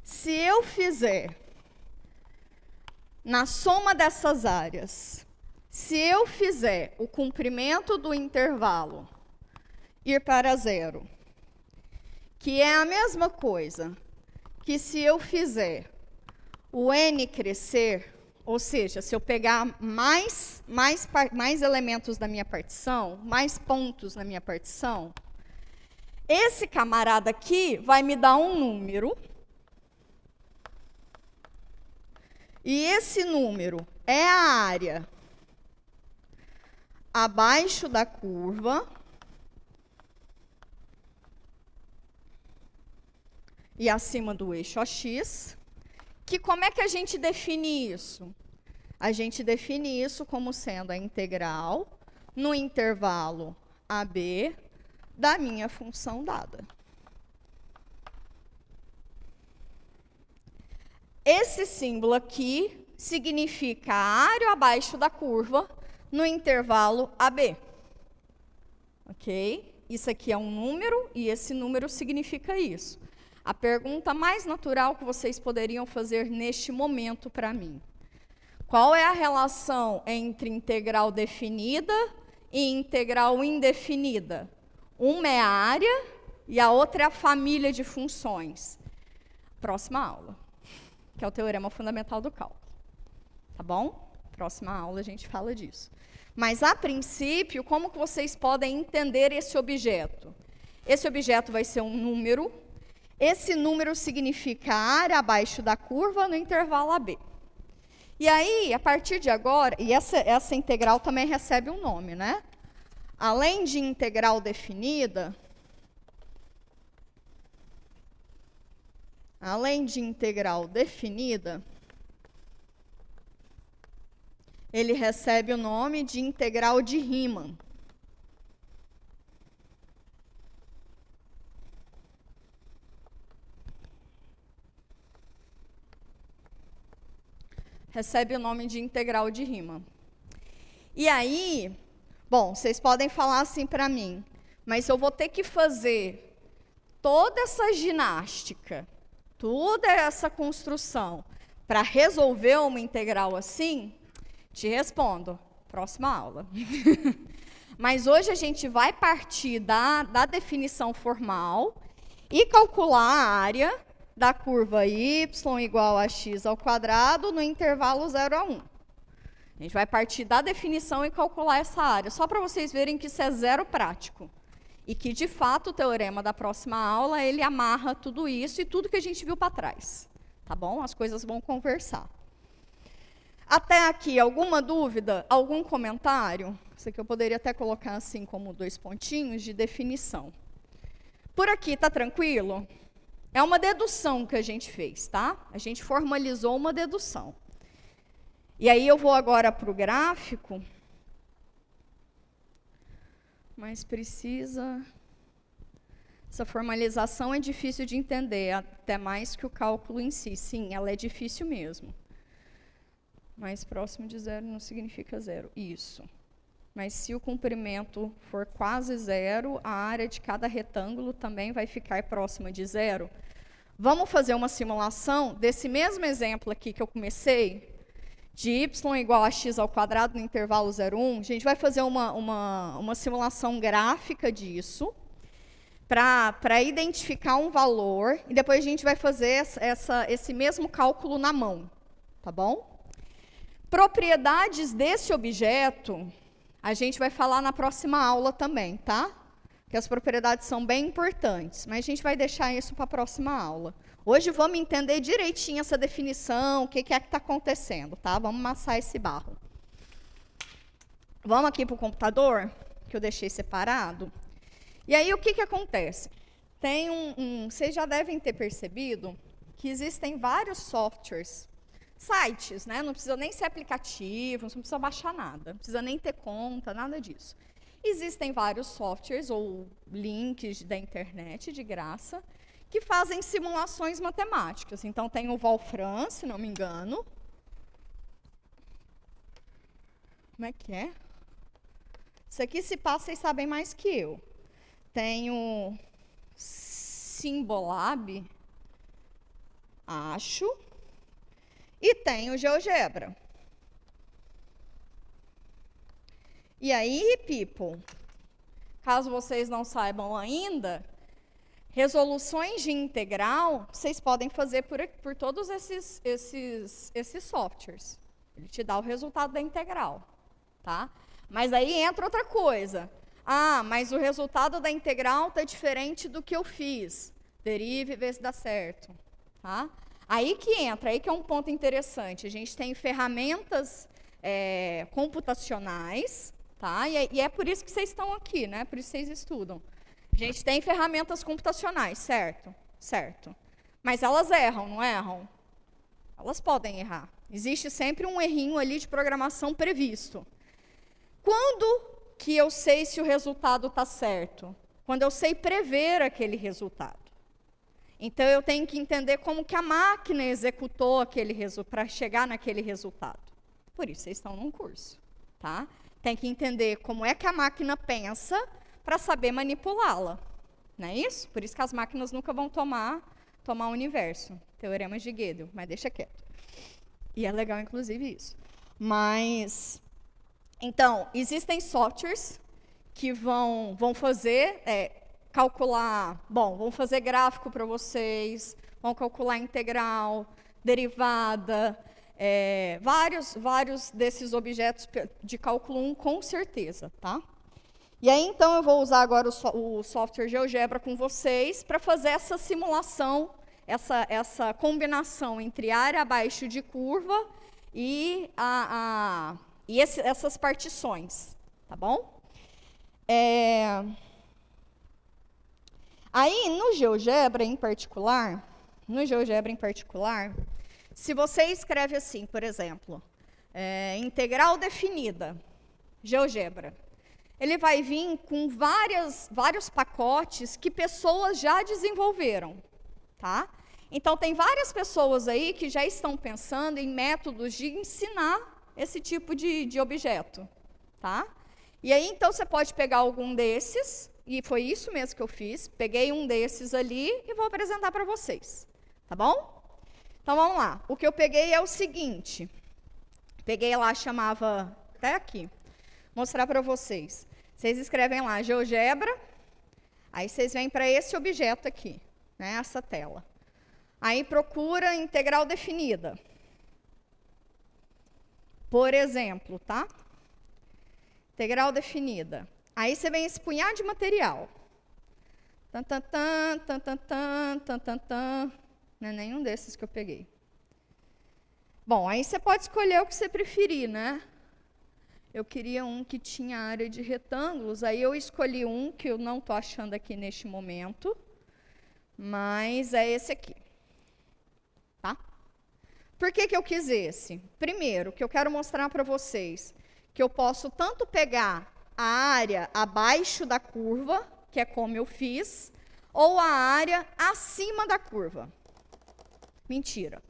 se eu fizer, na soma dessas áreas, se eu fizer o comprimento do intervalo ir para 0, que é a mesma coisa que se eu fizer o n crescer, ou seja, se eu pegar mais elementos da minha partição, mais pontos na minha partição, esse camarada aqui vai me dar um número. E esse número é a área abaixo da curva e acima do eixo AX. Que como é que a gente define isso? A gente define isso como sendo a integral no intervalo AB da minha função dada. Esse símbolo aqui significa a área abaixo da curva no intervalo AB. Ok? Isso aqui é um número e esse número significa isso. A pergunta mais natural que vocês poderiam fazer neste momento para mim: qual é a relação entre integral definida e integral indefinida? Uma é a área e a outra é a família de funções. Próxima aula, que é o teorema fundamental do cálculo. Tá bom? Próxima aula a gente fala disso. Mas, a princípio, como que vocês podem entender esse objeto? Esse objeto vai ser um número. Esse número significa a área abaixo da curva no intervalo AB. E aí, a partir de agora, e essa integral também recebe um nome, né? Além de integral definida, ele recebe o nome de integral de Riemann. recebe o nome de integral de Riemann. E aí, bom, vocês podem falar assim para mim, mas eu vou ter que fazer toda essa ginástica, toda essa construção para resolver uma integral assim? Te respondo, próxima aula. Mas hoje a gente vai partir da definição formal e calcular a área da curva y igual a x ao quadrado no intervalo 0 a 1. A gente vai partir da definição e calcular essa área, só para vocês verem que isso é zero prático. E que, de fato, o teorema da próxima aula, ele amarra tudo isso e tudo que a gente viu para trás. Tá bom? As coisas vão conversar. Até aqui, alguma dúvida? Algum comentário? Isso aqui eu poderia até colocar assim, como 2 pontinhos de definição. Por aqui, tá tranquilo? É uma dedução que a gente fez, tá? A gente formalizou uma dedução. E aí eu vou agora para o gráfico, mas precisa... Essa formalização é difícil de entender, até mais que o cálculo em si. Sim, ela é difícil mesmo. Mais próximo de zero não significa zero. Isso. Mas se o comprimento for quase zero, a área de cada retângulo também vai ficar próxima de zero. Vamos fazer uma simulação desse mesmo exemplo aqui que eu comecei, de y igual a x ao quadrado no intervalo 0, 1. A gente vai fazer uma simulação gráfica disso, para identificar um valor, e depois a gente vai fazer esse mesmo cálculo na mão, tá bom? Propriedades desse objeto, a gente vai falar na próxima aula também, tá? Que as propriedades são bem importantes, mas a gente vai deixar isso para a próxima aula. Hoje vamos entender direitinho essa definição, o que é que está acontecendo, tá? Vamos amassar esse barro. Vamos aqui para o computador, que eu deixei separado. E aí, o que acontece? Tem vocês já devem ter percebido que existem vários softwares, sites, né? Não precisa nem ser aplicativo, não precisa baixar nada, não precisa nem ter conta, nada disso. Existem vários softwares ou links da internet, de graça, que fazem simulações matemáticas. Então, tem o Wolfram, se não me engano. Como é que é? Isso aqui, se passa, vocês sabem mais que eu. Tem o Symbolab, acho, e tem o GeoGebra. E aí, people, caso vocês não saibam ainda, resoluções de integral, vocês podem fazer por todos esses softwares. Ele te dá o resultado da integral, tá? Mas aí entra outra coisa. Ah, mas o resultado da integral está diferente do que eu fiz. Derive e vê se dá certo, tá? Aí que entra, aí que é um ponto interessante. A gente tem ferramentas computacionais, tá? E é por isso que vocês estão aqui, né? Por isso que vocês estudam. A gente tem ferramentas computacionais, certo? Certo. Mas elas erram, não erram? Elas podem errar. Existe sempre um errinho ali de programação previsto. Quando que eu sei se o resultado está certo? Quando eu sei prever aquele resultado. Então, eu tenho que entender como que a máquina executou aquele resultado para chegar naquele resultado. Por isso, vocês estão num curso, tá? Tem que entender como é que a máquina pensa para saber manipulá-la. Não é isso? Por isso que as máquinas nunca vão tomar o universo. Teorema de Gödel, mas deixa quieto. E é legal, inclusive, isso. Mas, então, existem softwares que vão fazer, calcular, vão fazer gráfico para vocês, vão calcular integral, derivada, vários desses objetos de cálculo 1, com certeza, tá? E aí, então, eu vou usar agora o software GeoGebra com vocês para fazer essa simulação, essa combinação entre área abaixo de curva e essas partições, tá bom? Aí, no GeoGebra em particular, se você escreve assim, por exemplo, integral definida, GeoGebra, ele vai vir com vários pacotes que pessoas já desenvolveram, tá? Então, tem várias pessoas aí que já estão pensando em métodos de ensinar esse tipo de objeto, tá? E aí, então, você pode pegar algum desses, e foi isso mesmo que eu fiz, peguei um desses ali e vou apresentar para vocês, tá bom? Então, vamos lá. O que eu peguei é o seguinte, peguei lá, chamava, até aqui, mostrar para vocês. Vocês escrevem lá, GeoGebra, aí vocês vêm para esse objeto aqui, né, essa tela. Aí procura integral definida. Por exemplo, tá? Integral definida. Aí você vem esse punhado de material. Tan, tan, tan, tan, tan, tan, tan, tan, tan. Não é nenhum desses que eu peguei. Bom, aí você pode escolher o que você preferir, né? Eu queria um que tinha área de retângulos, aí eu escolhi um que eu não estou achando aqui neste momento, mas é esse aqui. Tá? Por que que eu quis esse? Primeiro, que eu quero mostrar para vocês que eu posso tanto pegar a área abaixo da curva, que é como eu fiz, ou a área acima da curva. Mentira.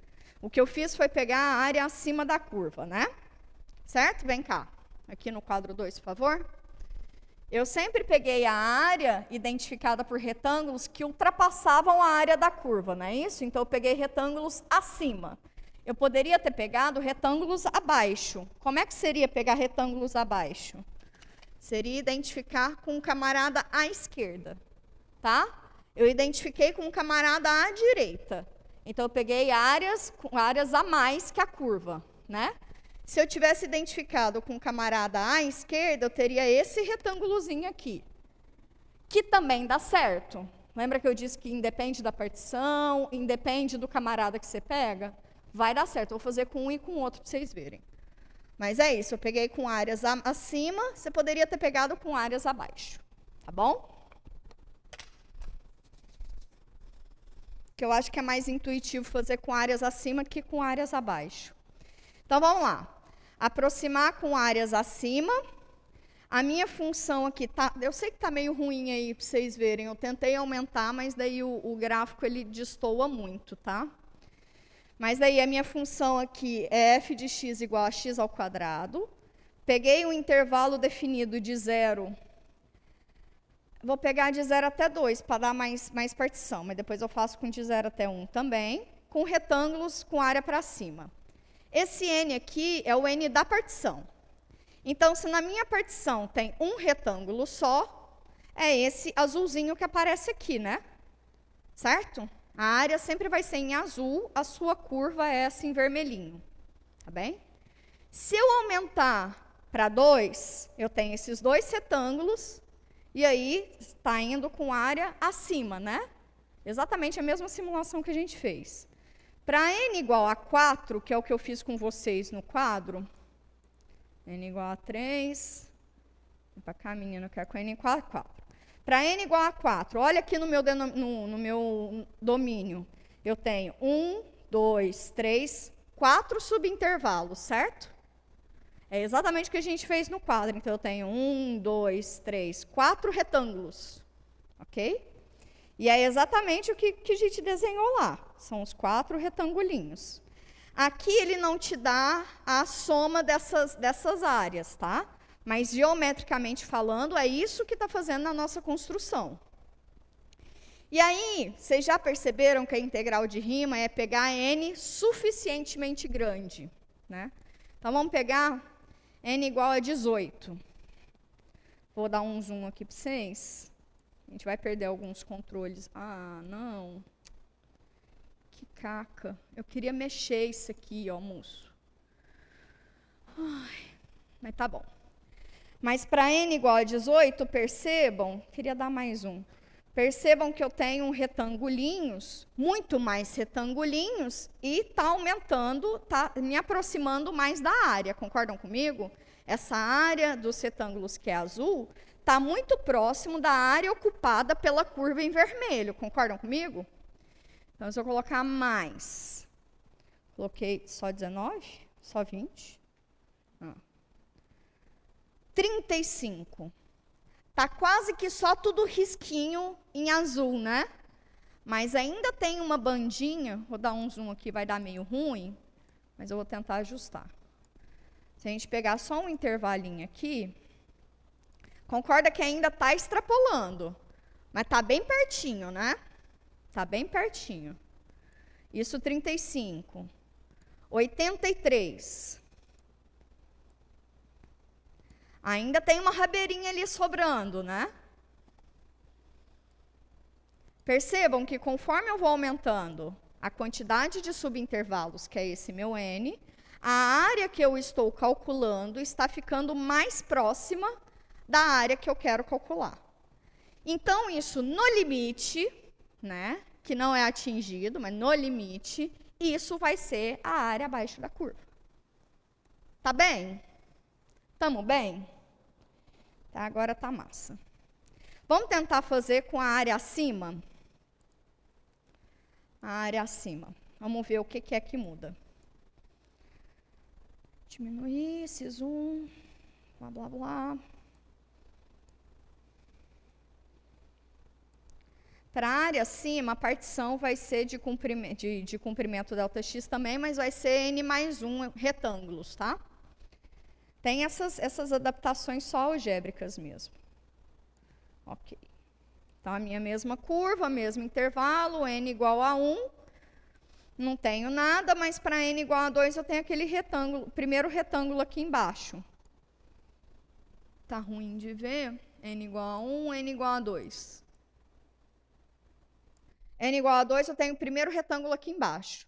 O que eu fiz foi pegar a área acima da curva, né? Certo? Vem cá. Aqui no quadro 2, por favor. Eu sempre peguei a área identificada por retângulos que ultrapassavam a área da curva, não é isso? Então, eu peguei retângulos acima. Eu poderia ter pegado retângulos abaixo. Como é que seria pegar retângulos abaixo? Seria identificar com um camarada à esquerda, tá? Eu identifiquei com um camarada à direita. Então, eu peguei áreas a mais que a curva, né? Se eu tivesse identificado com o camarada à esquerda, eu teria esse retângulozinho aqui, que também dá certo. Lembra que eu disse que independe da partição, independe do camarada que você pega? Vai dar certo. Eu vou fazer com um e com o outro para vocês verem. Mas é isso, eu peguei com áreas acima, você poderia ter pegado com áreas abaixo. Tá bom? Que eu acho que é mais intuitivo fazer com áreas acima que com áreas abaixo. Então, vamos lá. Aproximar com áreas acima. A minha função aqui, tá, eu sei que está meio ruim aí para vocês verem, eu tentei aumentar, mas daí o gráfico ele destoa muito, tá? Mas daí a minha função aqui é f de x igual a x ao quadrado. Peguei um intervalo definido de 0. Vou pegar de 0 até 2 para dar mais partição, mas depois eu faço com de 0 até 1 também, com retângulos com área para cima. Esse n aqui é o n da partição. Então, se na minha partição tem um retângulo só, é esse azulzinho que aparece aqui, né? Certo? A área sempre vai ser em azul, a sua curva é essa em vermelhinho. Tá bem? Se eu aumentar para 2, eu tenho esses dois retângulos, e aí está indo com área acima, né? Exatamente a mesma simulação que a gente fez. Para n igual a 4, que é o que eu fiz com vocês no quadro, n igual a 3, vem para cá, menina, eu quero com n igual a 4. Para n igual a 4, olha aqui no meu domínio, eu tenho 1, 2, 3, 4 subintervalos, certo? É exatamente o que a gente fez no quadro. Então, eu tenho 1, 2, 3, 4 retângulos, ok? E é exatamente o que a gente desenhou lá. São os 4 retangulinhos. Aqui ele não te dá a soma dessas áreas, tá? Mas geometricamente falando, é isso que está fazendo na nossa construção. E aí, vocês já perceberam que a integral de rima é pegar n suficientemente grande, né? Então, vamos pegar n igual a 18. Vou dar um zoom aqui para vocês. A gente vai perder alguns controles. Ah, não. Que caca. Eu queria mexer isso aqui, ó, moço. Ai, mas tá bom. Mas para n igual a 18, percebam, queria dar mais um. Percebam que eu tenho retangulinhos, muito mais retangulinhos, e está aumentando, está me aproximando mais da área. Concordam comigo? Essa área dos retângulos que é azul está muito próximo da área ocupada pela curva em vermelho. Concordam comigo? Então, se eu colocar mais, coloquei só 19, só 20, 35. Está quase que só tudo risquinho em azul, né? mas ainda tem uma bandinha, vou dar um zoom aqui, vai dar meio ruim, mas eu vou tentar ajustar. Se a gente pegar só um intervalinho aqui, concorda que ainda está extrapolando, mas está bem pertinho, né? Está bem pertinho. Isso 35. 83. Ainda tem uma rabeirinha ali sobrando, né? Percebam que conforme eu vou aumentando a quantidade de subintervalos, que é esse meu N, a área que eu estou calculando está ficando mais próxima da área que eu quero calcular. Então, isso no limite, né, que não é atingido, mas no limite, isso vai ser a área abaixo da curva. Tá bem? Tamo bem? Tá, agora tá massa. Vamos tentar fazer com a área acima? A área acima. Vamos ver o que é que muda. Diminuir esse zoom, blá, blá, blá. Para a área acima, a partição vai ser de comprimento ΔX também, mas vai ser N mais 1 retângulos, tá? Tem essas adaptações só algébricas mesmo. Ok. Então, a minha mesma curva, mesmo intervalo, N igual a 1. Não tenho nada, mas para N igual a 2 eu tenho aquele retângulo, primeiro retângulo aqui embaixo. Tá ruim de ver. N igual a 1, N igual a 2. N igual a 2, eu tenho o primeiro retângulo aqui embaixo.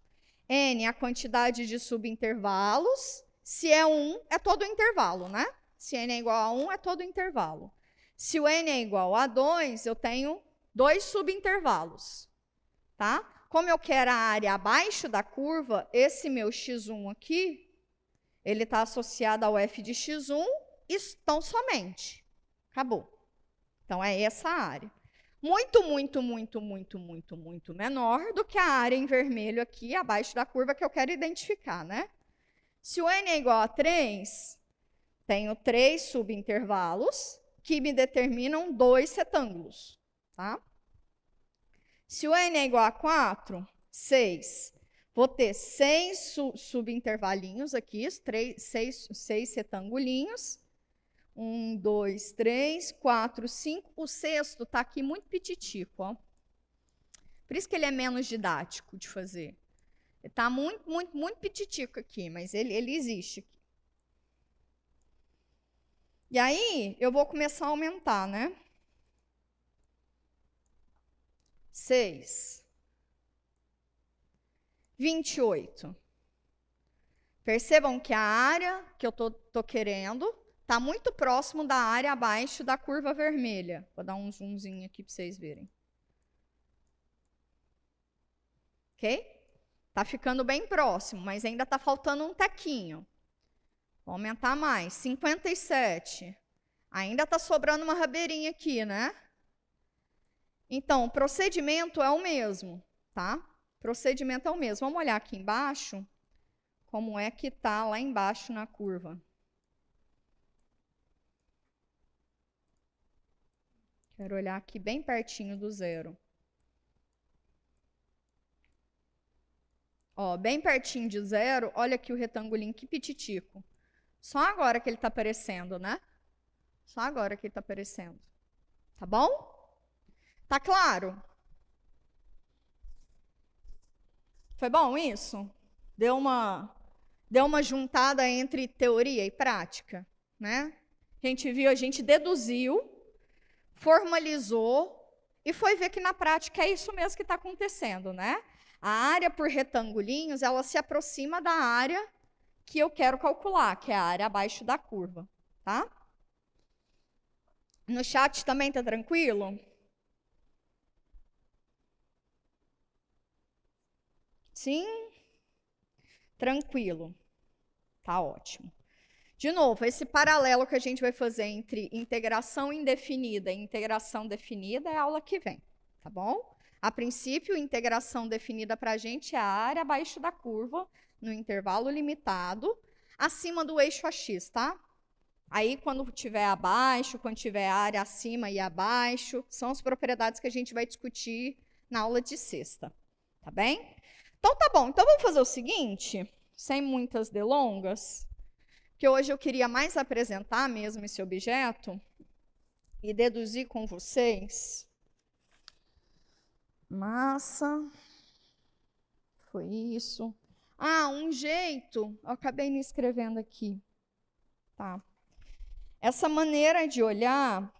N, a quantidade de subintervalos. Se é 1, é todo o intervalo, né? Se N é igual a 1, é todo o intervalo. Se o N é igual a 2, eu tenho 2 subintervalos, tá? Como eu quero a área abaixo da curva, esse meu x1 aqui, ele está associado ao f de x1, então somente. Acabou. Então, é essa área. Muito menor do que a área em vermelho aqui, abaixo da curva, que eu quero identificar, né? Se o N é igual a 3, tenho 3 subintervalos que me determinam 2 retângulos, tá? Se o N é igual a 4, 6, vou ter 6 subintervalinhos aqui, 6 retangulinhos. 1, 2, 3, 4, 5. O sexto está aqui muito pititico, ó. Por isso que ele é menos didático de fazer. Ele está muito pititico aqui, mas ele existe aqui. E aí, eu vou começar a aumentar, né? 6. 28. Percebam que a área que eu tô querendo está muito próximo da área abaixo da curva vermelha. Vou dar um zoomzinho aqui para vocês verem. Ok? Está ficando bem próximo, mas ainda está faltando um tequinho. Vou aumentar mais. 57. Ainda está sobrando uma rabeirinha aqui, né? Então, o procedimento é o mesmo, tá? O procedimento é o mesmo. Vamos olhar aqui embaixo, como é que está lá embaixo na curva. Quero olhar aqui bem pertinho do zero. Ó, bem pertinho de zero, olha aqui o retangulinho, que pititico. Só agora que ele está aparecendo, né? Só agora que ele está aparecendo. Tá bom? Tá claro? Foi bom isso? Deu uma juntada entre teoria e prática, né? A gente viu, a gente deduziu, formalizou e foi ver que na prática é isso mesmo que está acontecendo, né? A área por retangulinhos, ela se aproxima da área que eu quero calcular, que é a área abaixo da curva, tá? No chat também tá tranquilo? Sim? Tranquilo. Tá ótimo. De novo, esse paralelo que a gente vai fazer entre integração indefinida e integração definida é a aula que vem, tá bom? A princípio, integração definida para a gente é a área abaixo da curva, no intervalo limitado, acima do eixo AX, tá? Aí, quando tiver abaixo, quando tiver área acima e abaixo, são as propriedades que a gente vai discutir na aula de sexta, tá bem? Então tá bom, então vamos fazer o seguinte, sem muitas delongas, que hoje eu queria mais apresentar mesmo esse objeto e deduzir com vocês. Massa, foi isso. Ah, um jeito, eu acabei me escrevendo aqui, tá? Essa maneira de olhar,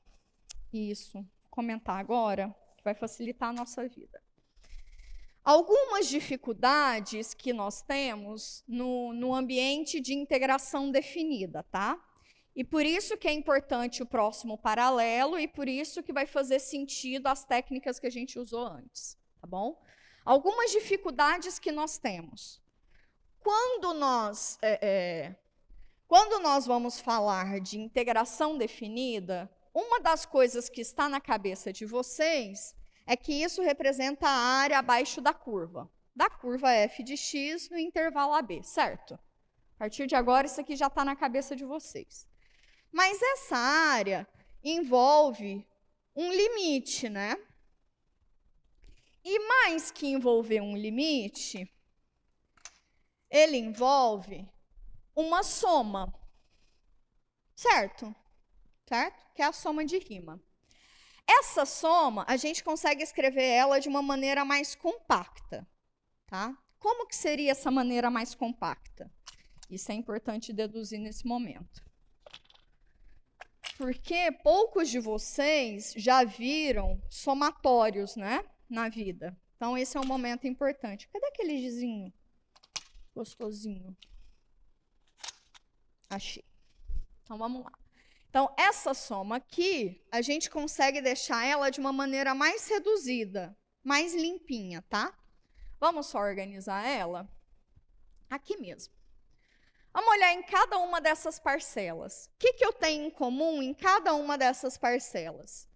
isso, vou comentar agora, que vai facilitar a nossa vida. Algumas dificuldades que nós temos no ambiente de integração definida, tá? E por isso que é importante o próximo paralelo e por isso que vai fazer sentido as técnicas que a gente usou antes, tá bom? Algumas dificuldades que nós temos. Quando nós vamos falar de integração definida, uma das coisas que está na cabeça de vocês é que isso representa a área abaixo da curva f de x no intervalo AB, certo? A partir de agora, isso aqui já está na cabeça de vocês. Mas essa área envolve um limite, né? E mais que envolver um limite, ele envolve uma soma, certo? Certo? Que é a soma de rima. Essa soma, a gente consegue escrever ela de uma maneira mais compacta, tá? Como que seria essa maneira mais compacta? Isso é importante deduzir nesse momento. Porque poucos de vocês já viram somatórios, né, na vida. Então, esse é um momento importante. Cadê aquele gizinho gostosinho? Achei. Então, vamos lá. Então, essa soma aqui, a gente consegue deixar ela de uma maneira mais reduzida, mais limpinha, tá? Vamos só organizar ela? Aqui mesmo. Vamos olhar em cada uma dessas parcelas. O que eu tenho em comum em cada uma dessas parcelas?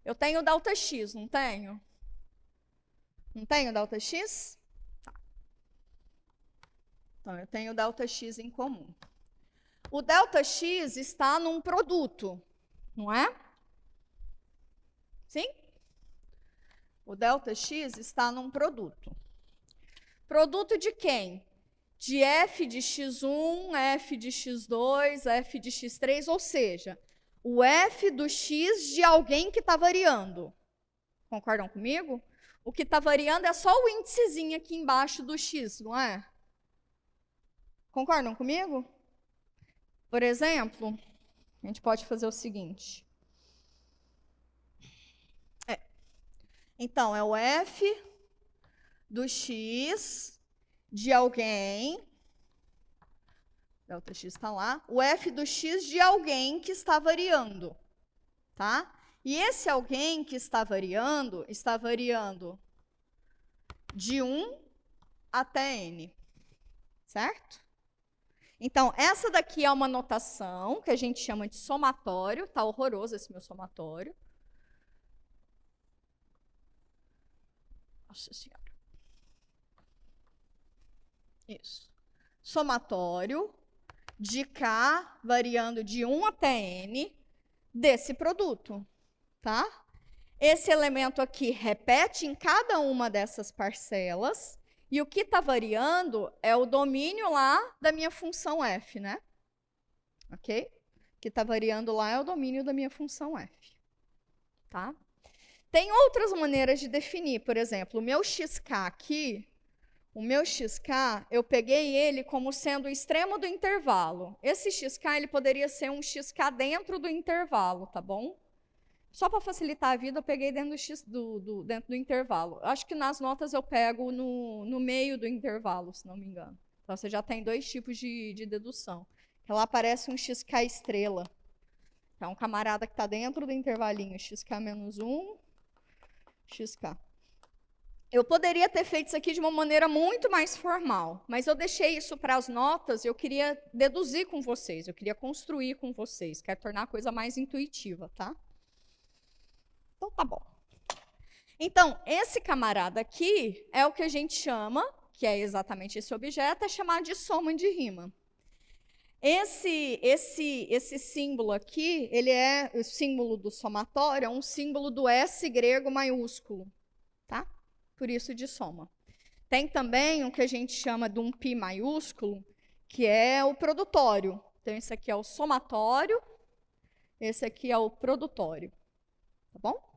Eu tenho ΔX, não tenho? Não tenho ΔX? Tá. Então, eu tenho ΔX em comum. O ΔX está num produto, não é? Sim? O ΔX está num produto. Produto de quem? De f de x1, f de x2, f de x3, ou seja, o f do x de alguém que está variando. Concordam comigo? O que está variando é só o índicezinho aqui embaixo do x, não é? Concordam comigo? Por exemplo, a gente pode fazer o seguinte. Então, é o f do x de alguém, ΔX está lá, o f do x de alguém que está variando, tá? E esse alguém que está variando de 1 até n, certo? Então, essa daqui é uma notação que a gente chama de somatório. Tá horroroso esse meu somatório. Nossa Senhora. Isso. Somatório de K variando de 1 até N desse produto, tá? Esse elemento aqui repete em cada uma dessas parcelas. E o que está variando é o domínio lá da minha função f, né? Ok? O que está variando lá é o domínio da minha função f. Tá? Tem outras maneiras de definir. Por exemplo, o meu xk aqui, eu peguei ele como sendo o extremo do intervalo. Esse xk, ele poderia ser um xk dentro do intervalo, tá bom? Só para facilitar a vida, eu peguei dentro dentro do intervalo. Acho que nas notas eu pego no meio do intervalo, se não me engano. Então, você já tem dois tipos de dedução. Lá aparece um xk estrela. É um camarada que está dentro do intervalinho, xk menos 1, xk. Eu poderia ter feito isso aqui de uma maneira muito mais formal, mas eu deixei isso para as notas, eu queria deduzir com vocês, eu queria construir com vocês, quero tornar a coisa mais intuitiva, tá? Então, tá bom. Então, esse camarada aqui é o que a gente chama, que é exatamente esse objeto, é chamado de soma de rima. Esse símbolo aqui, ele é o símbolo do somatório, é um símbolo do S grego maiúsculo, tá? Por isso de soma. Tem também o que a gente chama de um π maiúsculo, que é o produtório. Então, esse aqui é o somatório, esse aqui é o produtório. Tá bom?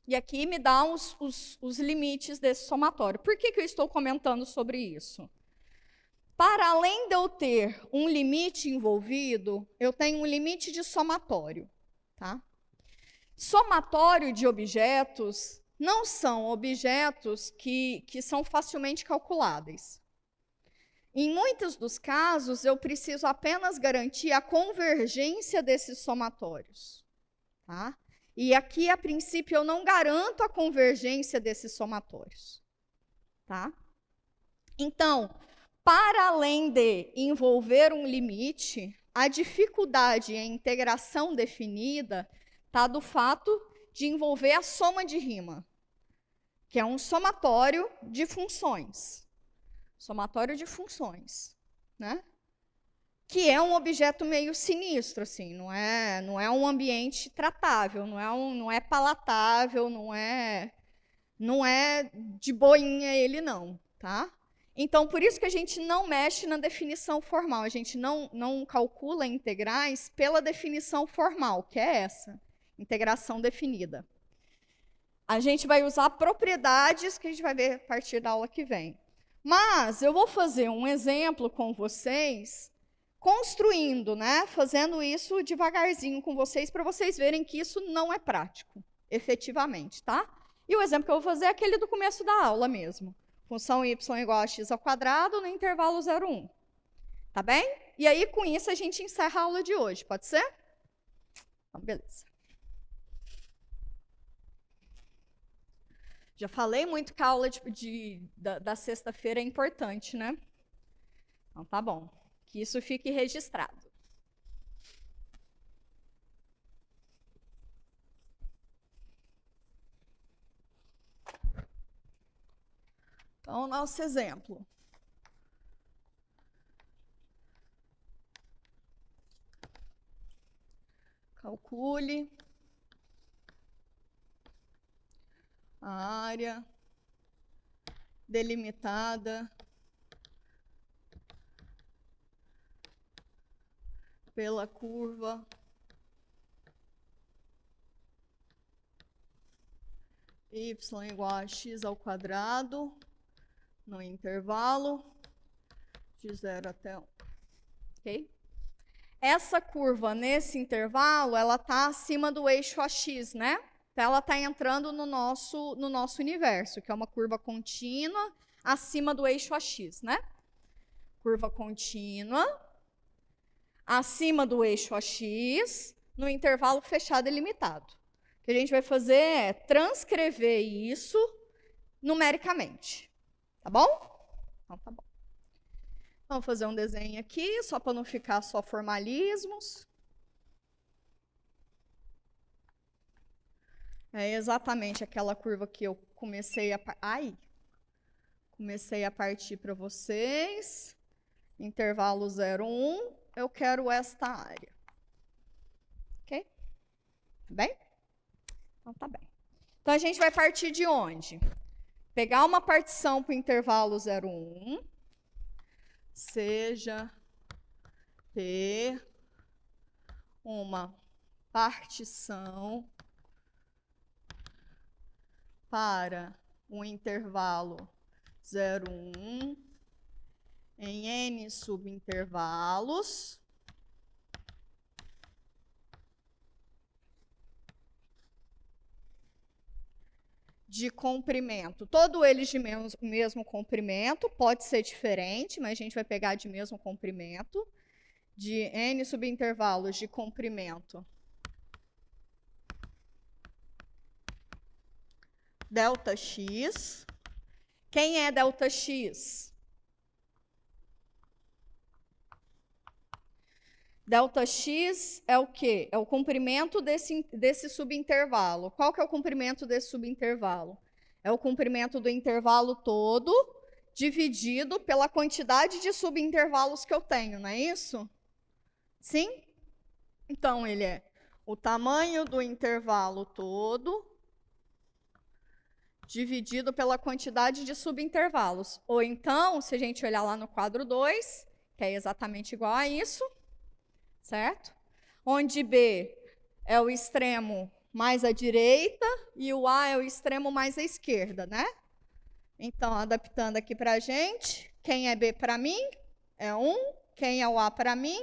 E aqui me dá os limites desse somatório. Por que eu estou comentando sobre isso? Para além de eu ter um limite envolvido, eu tenho um limite de somatório. Tá? Somatório de objetos não são objetos que são facilmente calculáveis. Em muitos dos casos, eu preciso apenas garantir a convergência desses somatórios. Tá? E aqui, a princípio, eu não garanto a convergência desses somatórios. Tá? Então, para além de envolver um limite, a dificuldade em integração definida está do fato de envolver a soma de rima, que é um somatório de funções. Somatório de funções, né? Que é um objeto meio sinistro, assim, não é um ambiente tratável, não é palatável, não é de boinha ele não, tá? Então, por isso que a gente não mexe na definição formal, a gente não calcula integrais pela definição formal, que é essa, integração definida. A gente vai usar propriedades que a gente vai ver a partir da aula que vem. Mas eu vou fazer um exemplo com vocês, construindo, né? Fazendo isso devagarzinho com vocês, para vocês verem que isso não é prático, efetivamente, tá? E o exemplo que eu vou fazer é aquele do começo da aula mesmo. Função y igual a x ao quadrado no intervalo 0, 1. Tá bem? E aí, com isso, a gente encerra a aula de hoje, pode ser? Então, beleza. Já falei muito que a aula da sexta-feira é importante, né? Então, tá bom. Que isso fique registrado. Então, nosso exemplo. Calcule a área delimitada pela curva y igual a x ao quadrado no intervalo de 0 até 1. Ok? Essa curva, nesse intervalo, ela está acima do eixo AX, né? Então, ela está entrando no nosso universo, que é uma curva contínua acima do eixo AX, né? Curva contínua acima do eixo AX, no intervalo fechado e limitado. O que a gente vai fazer é transcrever isso numericamente. Tá bom? Então, tá bom. Vamos fazer um desenho aqui, só para não ficar só formalismos. É exatamente aquela curva que eu comecei a partir para vocês. Intervalo 0, 1. Eu quero esta área. Ok? Tá bem? Então, tá bem. Então, a gente vai partir de onde? Pegar uma partição para o intervalo 0, 1. Seja P uma partição para um intervalo 0, 1 em n subintervalos de comprimento, todos eles de mesmo comprimento, pode ser diferente, mas a gente vai pegar de mesmo comprimento, de n subintervalos de comprimento delta x. Quem é delta x? Delta x é o quê? É o comprimento desse subintervalo. Qual que é o comprimento desse subintervalo? É o comprimento do intervalo todo dividido pela quantidade de subintervalos que eu tenho, não é isso? Sim? Então, ele é o tamanho do intervalo todo dividido pela quantidade de subintervalos. Ou então, se a gente olhar lá no quadro 2, que é exatamente igual a isso, certo? Onde B é o extremo mais à direita e o A é o extremo mais à esquerda, né? Então, adaptando aqui para a gente, quem é B para mim é 1, quem é o A para mim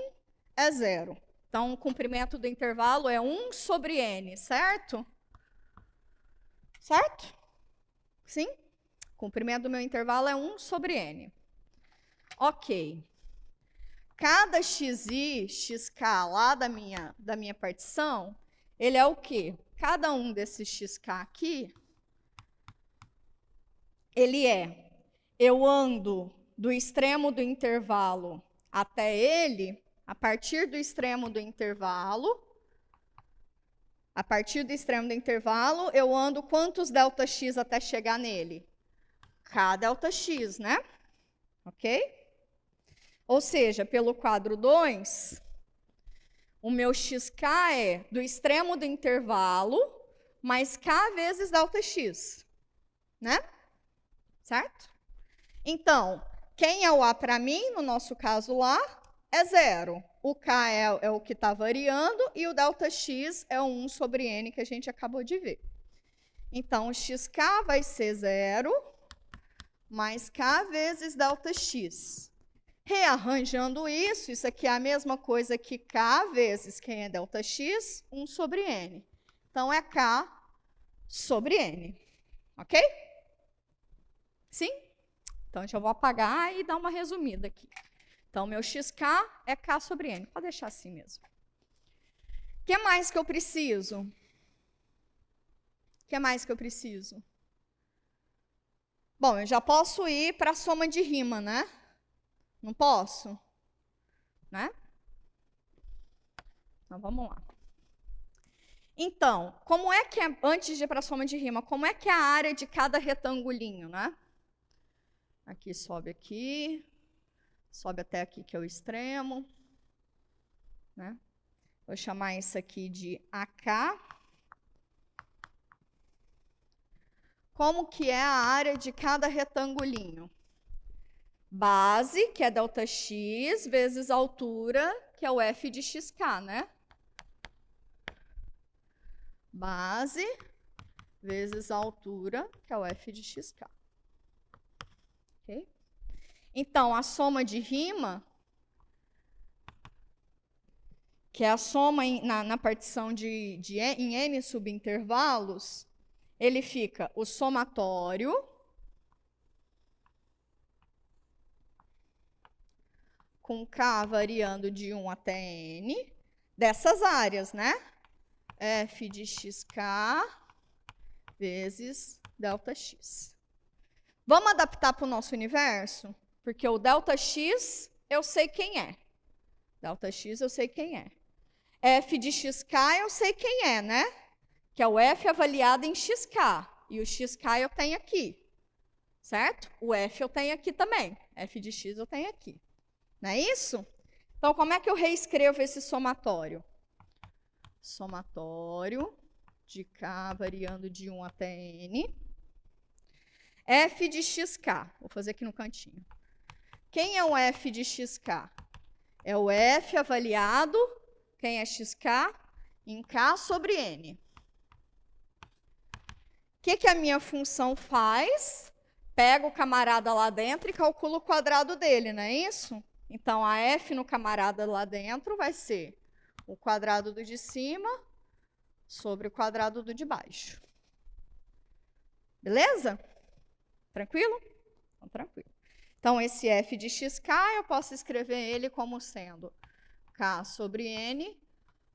é 0. Então, o comprimento do intervalo é 1 sobre N, certo? Certo? Sim? O comprimento do meu intervalo é 1 sobre N. Ok. Cada xi, xk lá da minha partição, ele é o quê? Cada um desses xk aqui, ele é, eu ando do extremo do intervalo até ele, a partir do extremo do intervalo, eu ando quantos ΔX até chegar nele? K ΔX, né? Ok? Ou seja, pelo quadro 2, o meu xk é do extremo do intervalo mais k vezes ΔX, né? Certo? Então, quem é o A para mim, no nosso caso lá, é 0. O K é o que está variando e o ΔX é o 1 sobre N que a gente acabou de ver. Então, o xk vai ser 0 mais K vezes ΔX. Rearranjando isso aqui é a mesma coisa que K vezes quem é ΔX, 1 sobre N. Então, é K sobre N. Ok? Sim? Então, já vou apagar e dar uma resumida aqui. Então, meu xk é K sobre N. Pode deixar assim mesmo. O que mais que eu preciso? Bom, eu já posso ir para a soma de rima, né? Não posso? Né? Então, vamos lá. Então, como é que é, antes de ir para a soma de rima, como é que é a área de cada retangulinho, né? Aqui, sobe até aqui, que é o extremo. Né? Vou chamar isso aqui de AK. Como que é a área de cada retangulinho? Base, que é ΔX, vezes altura, que é o F de xk, né? Base vezes altura, que é o F de xk. Ok? Então, a soma de rima, que é a soma na partição em N subintervalos, ele fica o somatório com K variando de 1 até N, dessas áreas, né? F de xk vezes ΔX. Vamos adaptar para o nosso universo? Porque o ΔX eu sei quem é. ΔX eu sei quem é. F de xk eu sei quem é, né? Que é o F avaliado em xk. E o xk eu tenho aqui. Certo? O F eu tenho aqui também. F de x eu tenho aqui. Não é isso? Então, como é que eu reescrevo esse somatório? Somatório de K variando de 1 até N. F de xk. Vou fazer aqui no cantinho. Quem é o F de xk? É o F avaliado, quem é xk? Em K sobre N. O que a minha função faz? Pega o camarada lá dentro e calcula o quadrado dele, não é isso? Então, a F no camarada lá dentro vai ser o quadrado do de cima sobre o quadrado do de baixo. Beleza? Tranquilo? Então, tranquilo. Então, esse F de xk, eu posso escrever ele como sendo K sobre N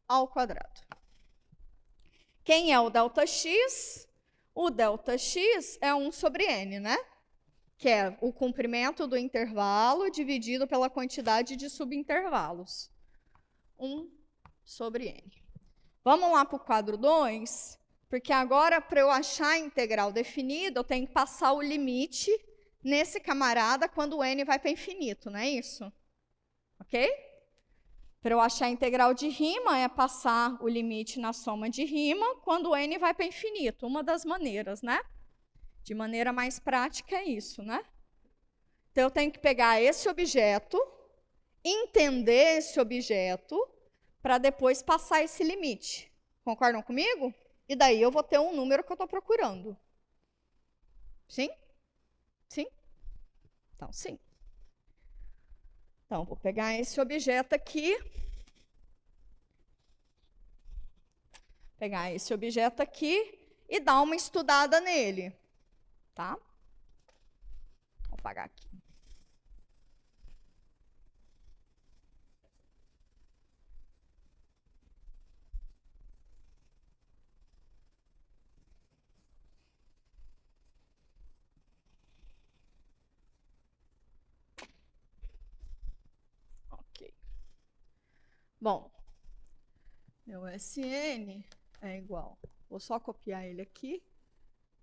ao quadrado. Quem é o ΔX? O ΔX é 1 sobre N, né? Que é o comprimento do intervalo dividido pela quantidade de subintervalos. 1 sobre N. Vamos lá para o quadro 2, porque agora, para eu achar a integral definida, eu tenho que passar o limite nesse camarada quando o N vai para infinito, não é isso? Ok? Para eu achar a integral de rima, é passar o limite na soma de rima quando o N vai para infinito. Uma das maneiras, né? De maneira mais prática é isso, né? Então, eu tenho que pegar esse objeto, entender esse objeto, para depois passar esse limite. Concordam comigo? E daí eu vou ter um número que eu estou procurando. Sim? Sim? Então, sim. Então, vou pegar esse objeto aqui. Pegar esse objeto aqui e dar uma estudada nele. Tá? Vou apagar aqui. Ok. Bom, meu SN é igual. Vou só copiar ele aqui.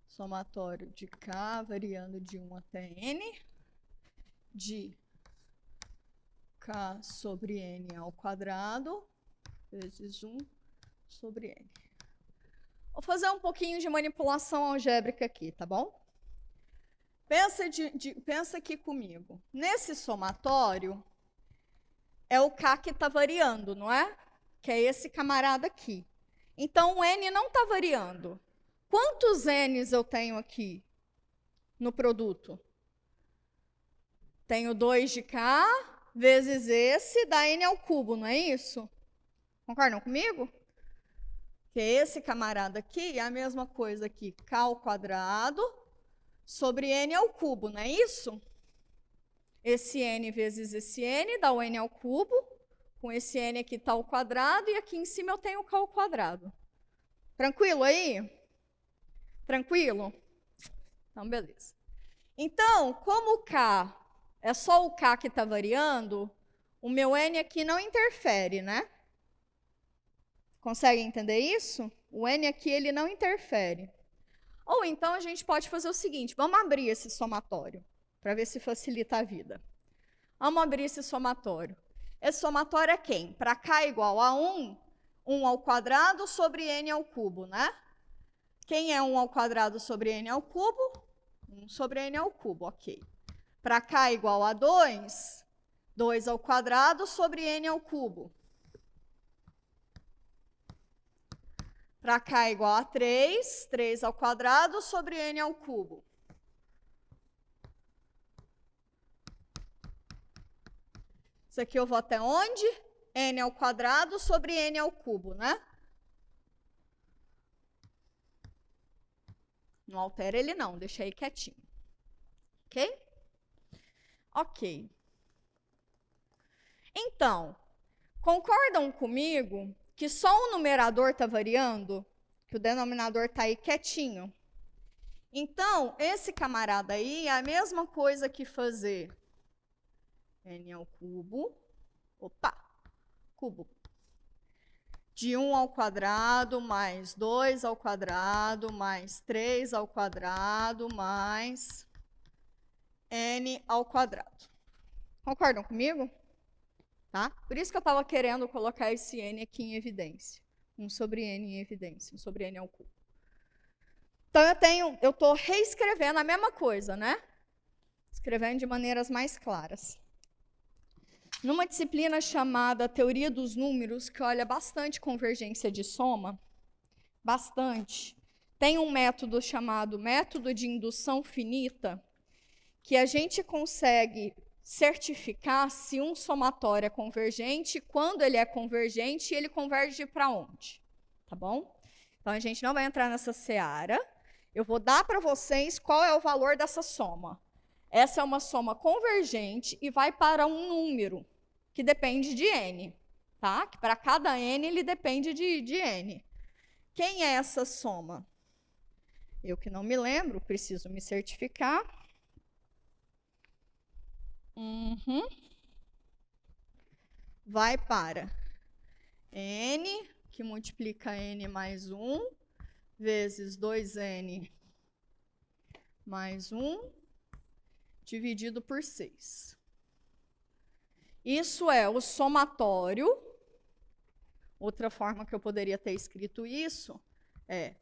Somatório de K variando de 1 até N, de K sobre N ao quadrado, vezes 1 sobre N. Vou fazer um pouquinho de manipulação algébrica aqui, tá bom? Pensa aqui comigo. Nesse somatório, é o K que está variando, não é? Que é esse camarada aqui. Então, o N não está variando. Quantos N's eu tenho aqui no produto? Tenho 2 de K vezes esse, dá N ao cubo, não é isso? Concordam comigo? Que esse camarada aqui é a mesma coisa que K ao quadrado sobre N ao cubo, não é isso? Esse N vezes esse N dá o N ao cubo. Com esse N aqui está ao quadrado e aqui em cima eu tenho o K ao quadrado. Tranquilo aí? Tranquilo? Então, beleza. Então, como o K é só o K que está variando, o meu N aqui não interfere, né? Consegue entender isso? O N aqui, ele não interfere. Ou então, a gente pode fazer o seguinte, vamos abrir esse somatório, para ver se facilita a vida. Vamos abrir esse somatório. Esse somatório é quem? Para K igual a 1, 1 ao quadrado sobre N ao cubo, né? Quem é 1 ao quadrado sobre N ao cubo? 1 sobre N ao cubo, ok. Para K igual a 2, 2 ao quadrado sobre N ao cubo. Para K igual a 3, 3 ao quadrado sobre N ao cubo. Isso aqui eu vou até onde? N ao quadrado sobre N ao cubo, né? Não altera ele não, deixa aí quietinho. Ok? Ok. Então, concordam comigo que só o numerador está variando? Que o denominador está aí quietinho? Então, esse camarada aí é a mesma coisa que fazer N ao cubo, cubo, de 1 ao quadrado, mais 2 ao quadrado, mais 3 ao quadrado, mais N ao quadrado. Concordam comigo? Tá? Por isso que eu estava querendo colocar esse N aqui em evidência. 1 sobre N em evidência, 1 sobre N ao cubo. Então, eu estou reescrevendo a mesma coisa, né? Escrevendo de maneiras mais claras. Numa disciplina chamada Teoria dos Números, que olha bastante convergência de soma, bastante, tem um método chamado método de indução finita, que a gente consegue certificar se um somatório é convergente, quando ele é convergente, ele converge para onde, tá bom? Então, a gente não vai entrar nessa seara. Eu vou dar para vocês qual é o valor dessa soma. Essa é uma soma convergente e vai para um número que depende de n, tá? Que para cada n ele depende de n. Quem é essa soma? Eu que não me lembro, preciso me certificar. Vai para n, que multiplica n mais 1, vezes 2n mais 1, dividido por 6. Isso é o somatório. Outra forma que eu poderia ter escrito isso é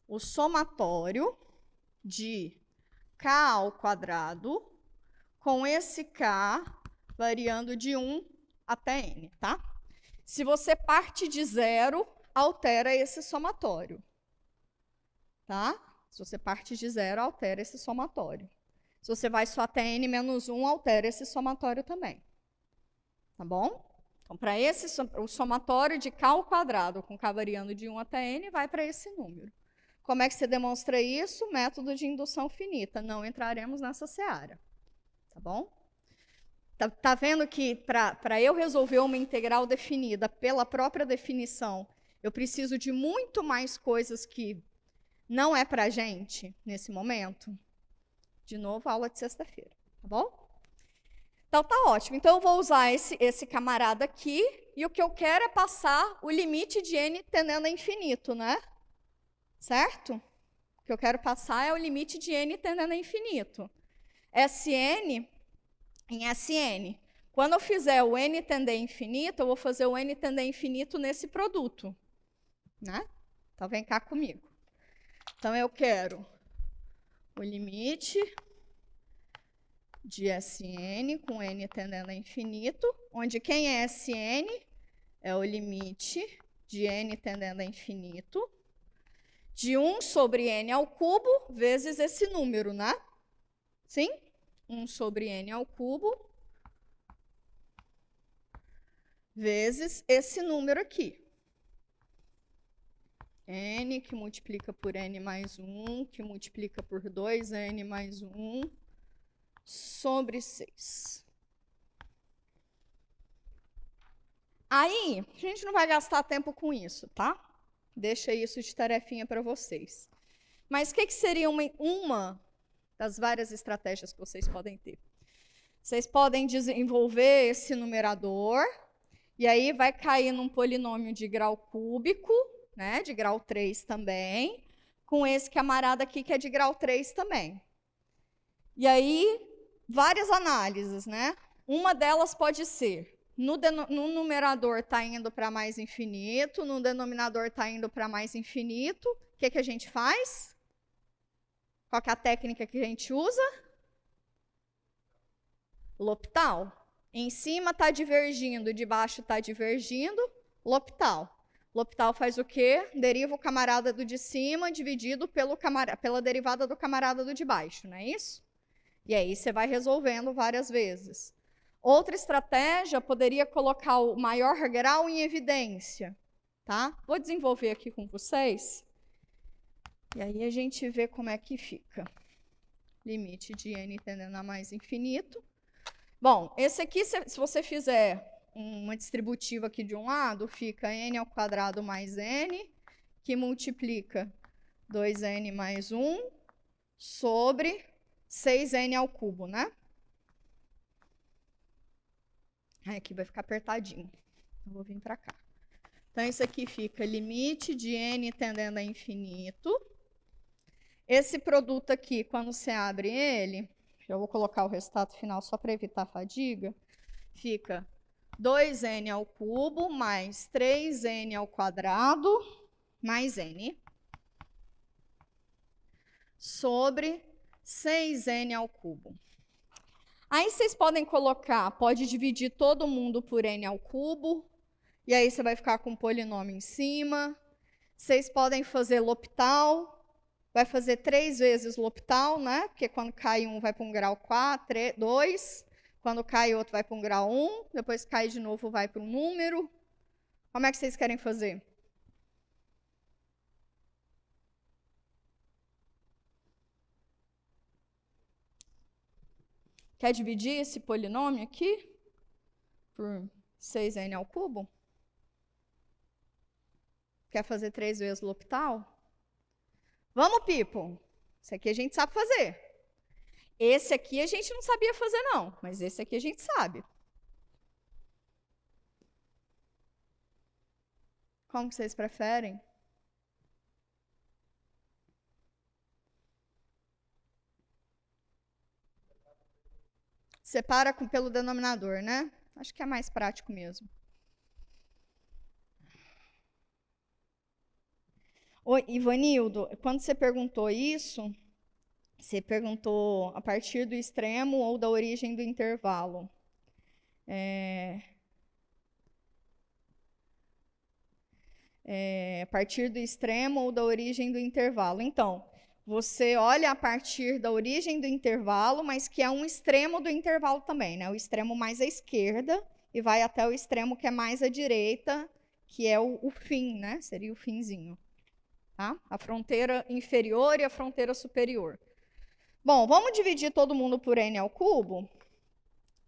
o somatório de k ao quadrado com esse k variando de 1 até n, tá? Se você parte de zero, altera esse somatório, tá? Se você parte de zero, altera esse somatório. Se você vai só até n menos 1, altera esse somatório também. Tá bom? Então, para esse, o somatório de k ao quadrado com k variando de 1 até n vai para esse número. Como é que você demonstra isso? Método de indução finita. Não entraremos nessa seara. Tá bom? Tá vendo que para eu resolver uma integral definida pela própria definição, eu preciso de muito mais coisas que não é para a gente nesse momento? De novo, aula de sexta-feira, tá bom? Então tá ótimo. Então eu vou usar esse camarada aqui, e o que eu quero é passar o limite de n tendendo a infinito, né? Certo? O que eu quero passar é o limite de n tendendo a infinito. Sn em Sn. Quando eu fizer o n tender a infinito, eu vou fazer o n tender a infinito nesse produto, né? Então vem cá comigo. Então eu quero o limite de Sn com n tendendo a infinito, onde quem é Sn é o limite de n tendendo a infinito, de 1 sobre n ao cubo, vezes esse número, né? Sim? 1 sobre n ao cubo, vezes esse número aqui. N que multiplica por n mais 1, que multiplica por 2n mais 1, sobre 6. Aí, a gente não vai gastar tempo com isso, tá? Deixa isso de tarefinha para vocês. Mas o que seria uma das várias estratégias que vocês podem ter? Vocês podem desenvolver esse numerador, e aí vai cair num polinômio de grau cúbico, né, de grau 3 também, com esse camarada aqui que é de grau 3 também. E aí, várias análises, né? Uma delas pode ser, no numerador está indo para mais infinito, no denominador está indo para mais infinito. O que a gente faz? Qual que é a técnica que a gente usa? L'Hopital. Em cima está divergindo, de baixo está divergindo, L'Hopital. L'Hopital faz o quê? Deriva o camarada do de cima dividido pela derivada do camarada do de baixo, não é isso? E aí você vai resolvendo várias vezes. Outra estratégia poderia colocar o maior grau em evidência, tá? Vou desenvolver aqui com vocês. E aí a gente vê como é que fica. Limite de n tendendo a mais infinito. Bom, esse aqui, se você fizer uma distributiva aqui de um lado, fica n ao quadrado mais n, que multiplica 2n mais 1 sobre 6n ao cubo, né? Aí aqui vai ficar apertadinho. Eu vou vir para cá. Então, isso aqui fica limite de n tendendo a infinito. Esse produto aqui, quando você abre ele, eu vou colocar o resultado final só para evitar a fadiga, fica 2n ao cubo mais 3n ao quadrado mais n sobre 6n ao cubo. Aí vocês podem colocar, pode dividir todo mundo por n ao cubo, e aí você vai ficar com um polinômio em cima. Vocês podem fazer L'Hopital, vai fazer 3 vezes L'Hopital, né? Porque quando cai um vai para um grau 4, 2, quando cai outro vai para um grau 1, depois cai de novo vai para um número. Como é que vocês querem fazer? Quer dividir esse polinômio aqui por 6n ao cubo? Quer fazer 3 vezes L'Hopital? Vamos, people! Esse aqui a gente sabe fazer. Esse aqui a gente não sabia fazer, não. Mas esse aqui a gente sabe. Como que vocês preferem? Separa pelo denominador, né? Acho que é mais prático mesmo. Oi, Ivanildo, quando você perguntou isso, Você perguntou a partir do extremo ou da origem do intervalo. A partir do extremo ou da origem do intervalo. Então, você olha a partir da origem do intervalo, mas que é um extremo do intervalo também, né? O extremo mais à esquerda e vai até o extremo que é mais à direita, que é o fim, né? Seria o finzinho. Tá? A fronteira inferior e a fronteira superior. Bom, vamos dividir todo mundo por n ao cubo.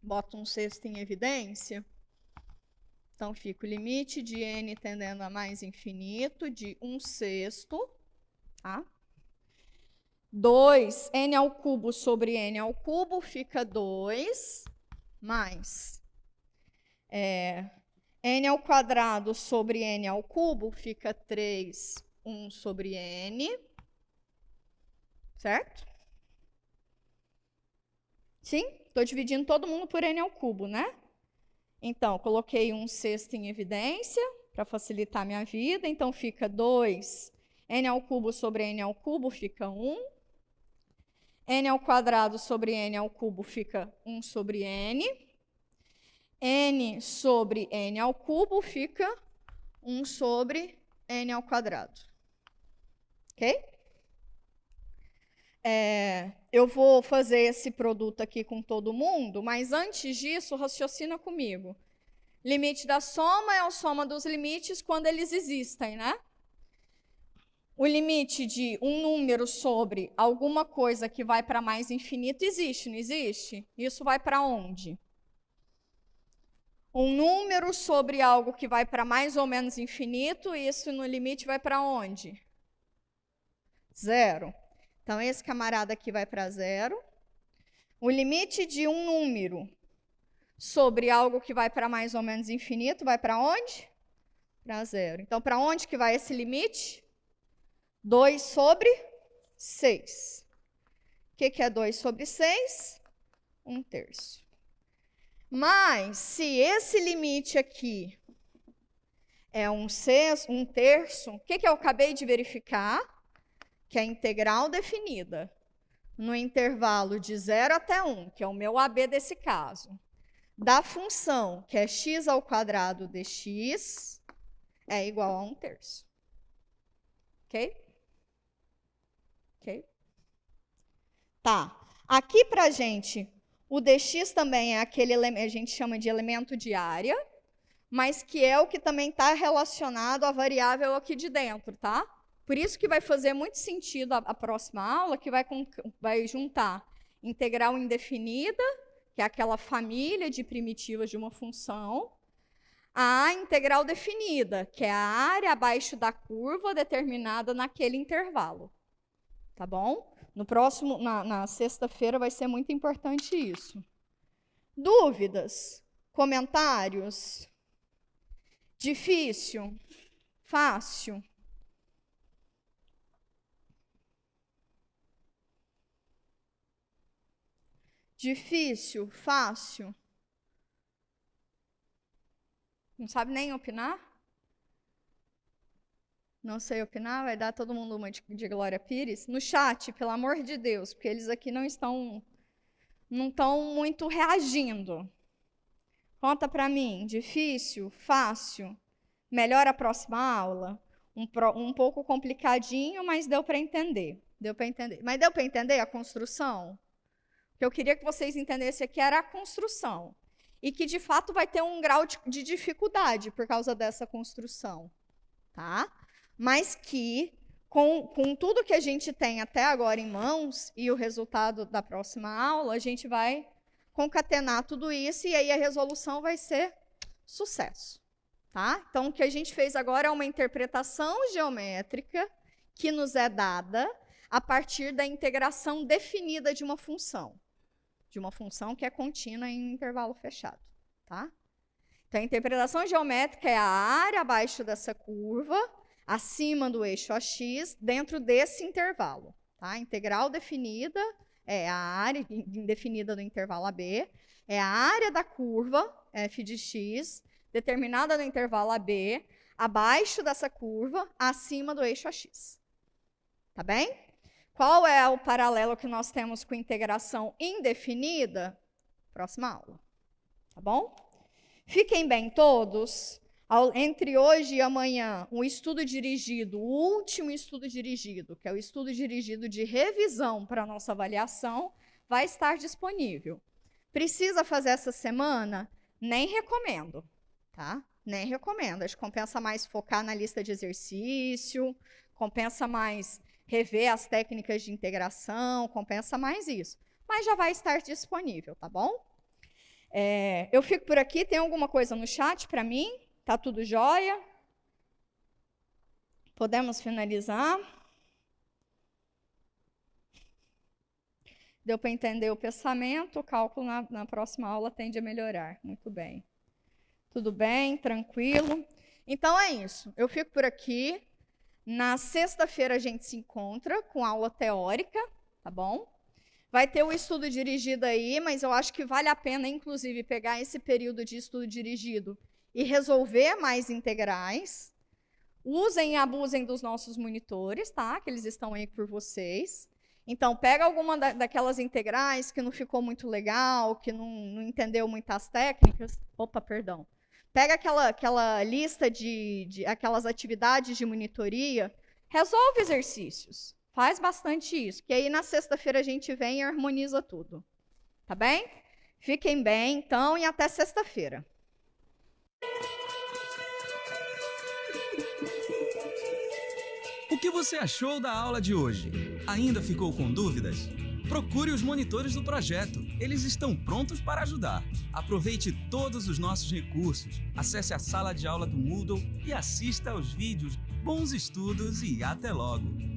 Boto um sexto em evidência. Então, fica o limite de n tendendo a mais infinito de 1/6, tá? 2, n ao cubo sobre n ao cubo fica 2, mais n ao quadrado sobre n ao cubo fica 3, 1 sobre n, certo? Sim? Estou dividindo todo mundo por n ao cubo, né? Então, coloquei 1/6 em evidência para facilitar a minha vida. Então, fica 2, n ao cubo sobre n ao cubo fica 1. N ao quadrado sobre n ao cubo fica 1 sobre n. N sobre n ao cubo fica 1 sobre n ao quadrado. Ok? Eu vou fazer esse produto aqui com todo mundo, mas antes disso, raciocina comigo. Limite da soma é a soma dos limites quando eles existem, né? O limite de um número sobre alguma coisa que vai para mais infinito existe, não existe? Isso vai para onde? Um número sobre algo que vai para mais ou menos infinito, isso no limite vai para onde? 0. Então, esse camarada aqui vai para 0. O limite de um número sobre algo que vai para mais ou menos infinito vai para onde? Para 0. Então, para onde que vai esse limite? 2 sobre 6. O que é 2 sobre 6? 1/3. Mas, se esse limite aqui é 1/3, o que eu acabei de verificar? Que é a integral definida no intervalo de 0 até 1, que é o meu AB desse caso, da função que é x ao quadrado dx é igual a 1/3. Ok? Ok? Tá. Aqui pra gente, o dx também é aquele elemento, a gente chama de elemento de área, mas que é o que também está relacionado à variável aqui de dentro, tá? Por isso que vai fazer muito sentido a próxima aula, que vai juntar integral indefinida, que é aquela família de primitivas de uma função, a integral definida, que é a área abaixo da curva determinada naquele intervalo. Tá bom? No próximo, na sexta-feira vai ser muito importante isso. Dúvidas? Comentários? Difícil? Fácil? Difícil? Fácil? Não sabe nem opinar? Não sei opinar? Vai dar todo mundo uma de Glória Pires? No chat, pelo amor de Deus, porque eles aqui não estão muito reagindo. Conta para mim, difícil? Fácil? Melhor a próxima aula? Um pouco complicadinho, mas deu para entender. Deu para entender. Mas deu para entender a construção? O que eu queria que vocês entendessem aqui era a construção. E que, de fato, vai ter um grau de dificuldade por causa dessa construção. Tá? Mas que, com tudo que a gente tem até agora em mãos e o resultado da próxima aula, a gente vai concatenar tudo isso e aí a resolução vai ser sucesso. Tá? Então, o que a gente fez agora é uma interpretação geométrica que nos é dada a partir da integração definida de uma função que é contínua em intervalo fechado. Tá? Então, a interpretação geométrica é a área abaixo dessa curva, acima do eixo AX, dentro desse intervalo. Tá? A integral definida é a área indefinida do intervalo AB, é a área da curva, f de x, determinada no intervalo AB, abaixo dessa curva, acima do eixo AX. Tá bem? Qual é o paralelo que nós temos com integração indefinida? Próxima aula. Tá bom? Fiquem bem todos. Entre hoje e amanhã, um estudo dirigido, o último estudo dirigido, que é o estudo dirigido de revisão para a nossa avaliação, vai estar disponível. Precisa fazer essa semana? Nem recomendo, tá? Nem recomendo. Acho que compensa mais focar na lista de exercício, compensa mais rever as técnicas de integração, compensa mais isso. Mas já vai estar disponível, tá bom? Eu fico por aqui. Tem alguma coisa no chat para mim? Tá tudo jóia? Podemos finalizar? Deu para entender o pensamento? O cálculo na próxima aula tende a melhorar. Muito bem. Tudo bem? Tranquilo? Então é isso. Eu fico por aqui. Na sexta-feira a gente se encontra com aula teórica, tá bom? Vai ter o estudo dirigido aí, mas eu acho que vale a pena, inclusive, pegar esse período de estudo dirigido e resolver mais integrais. Usem e abusem dos nossos monitores, tá? Que eles estão aí por vocês. Então, pega alguma daquelas integrais que não ficou muito legal, que não entendeu muitas técnicas. Opa, perdão. Pega aquela lista de aquelas atividades de monitoria, resolve exercícios. Faz bastante isso, que aí na sexta-feira a gente vem e harmoniza tudo. Tá bem? Fiquem bem, então, e até sexta-feira. O que você achou da aula de hoje? Ainda ficou com dúvidas? Procure os monitores do projeto. Eles estão prontos para ajudar. Aproveite todos os nossos recursos. Acesse a sala de aula do Moodle e assista aos vídeos. Bons estudos e até logo!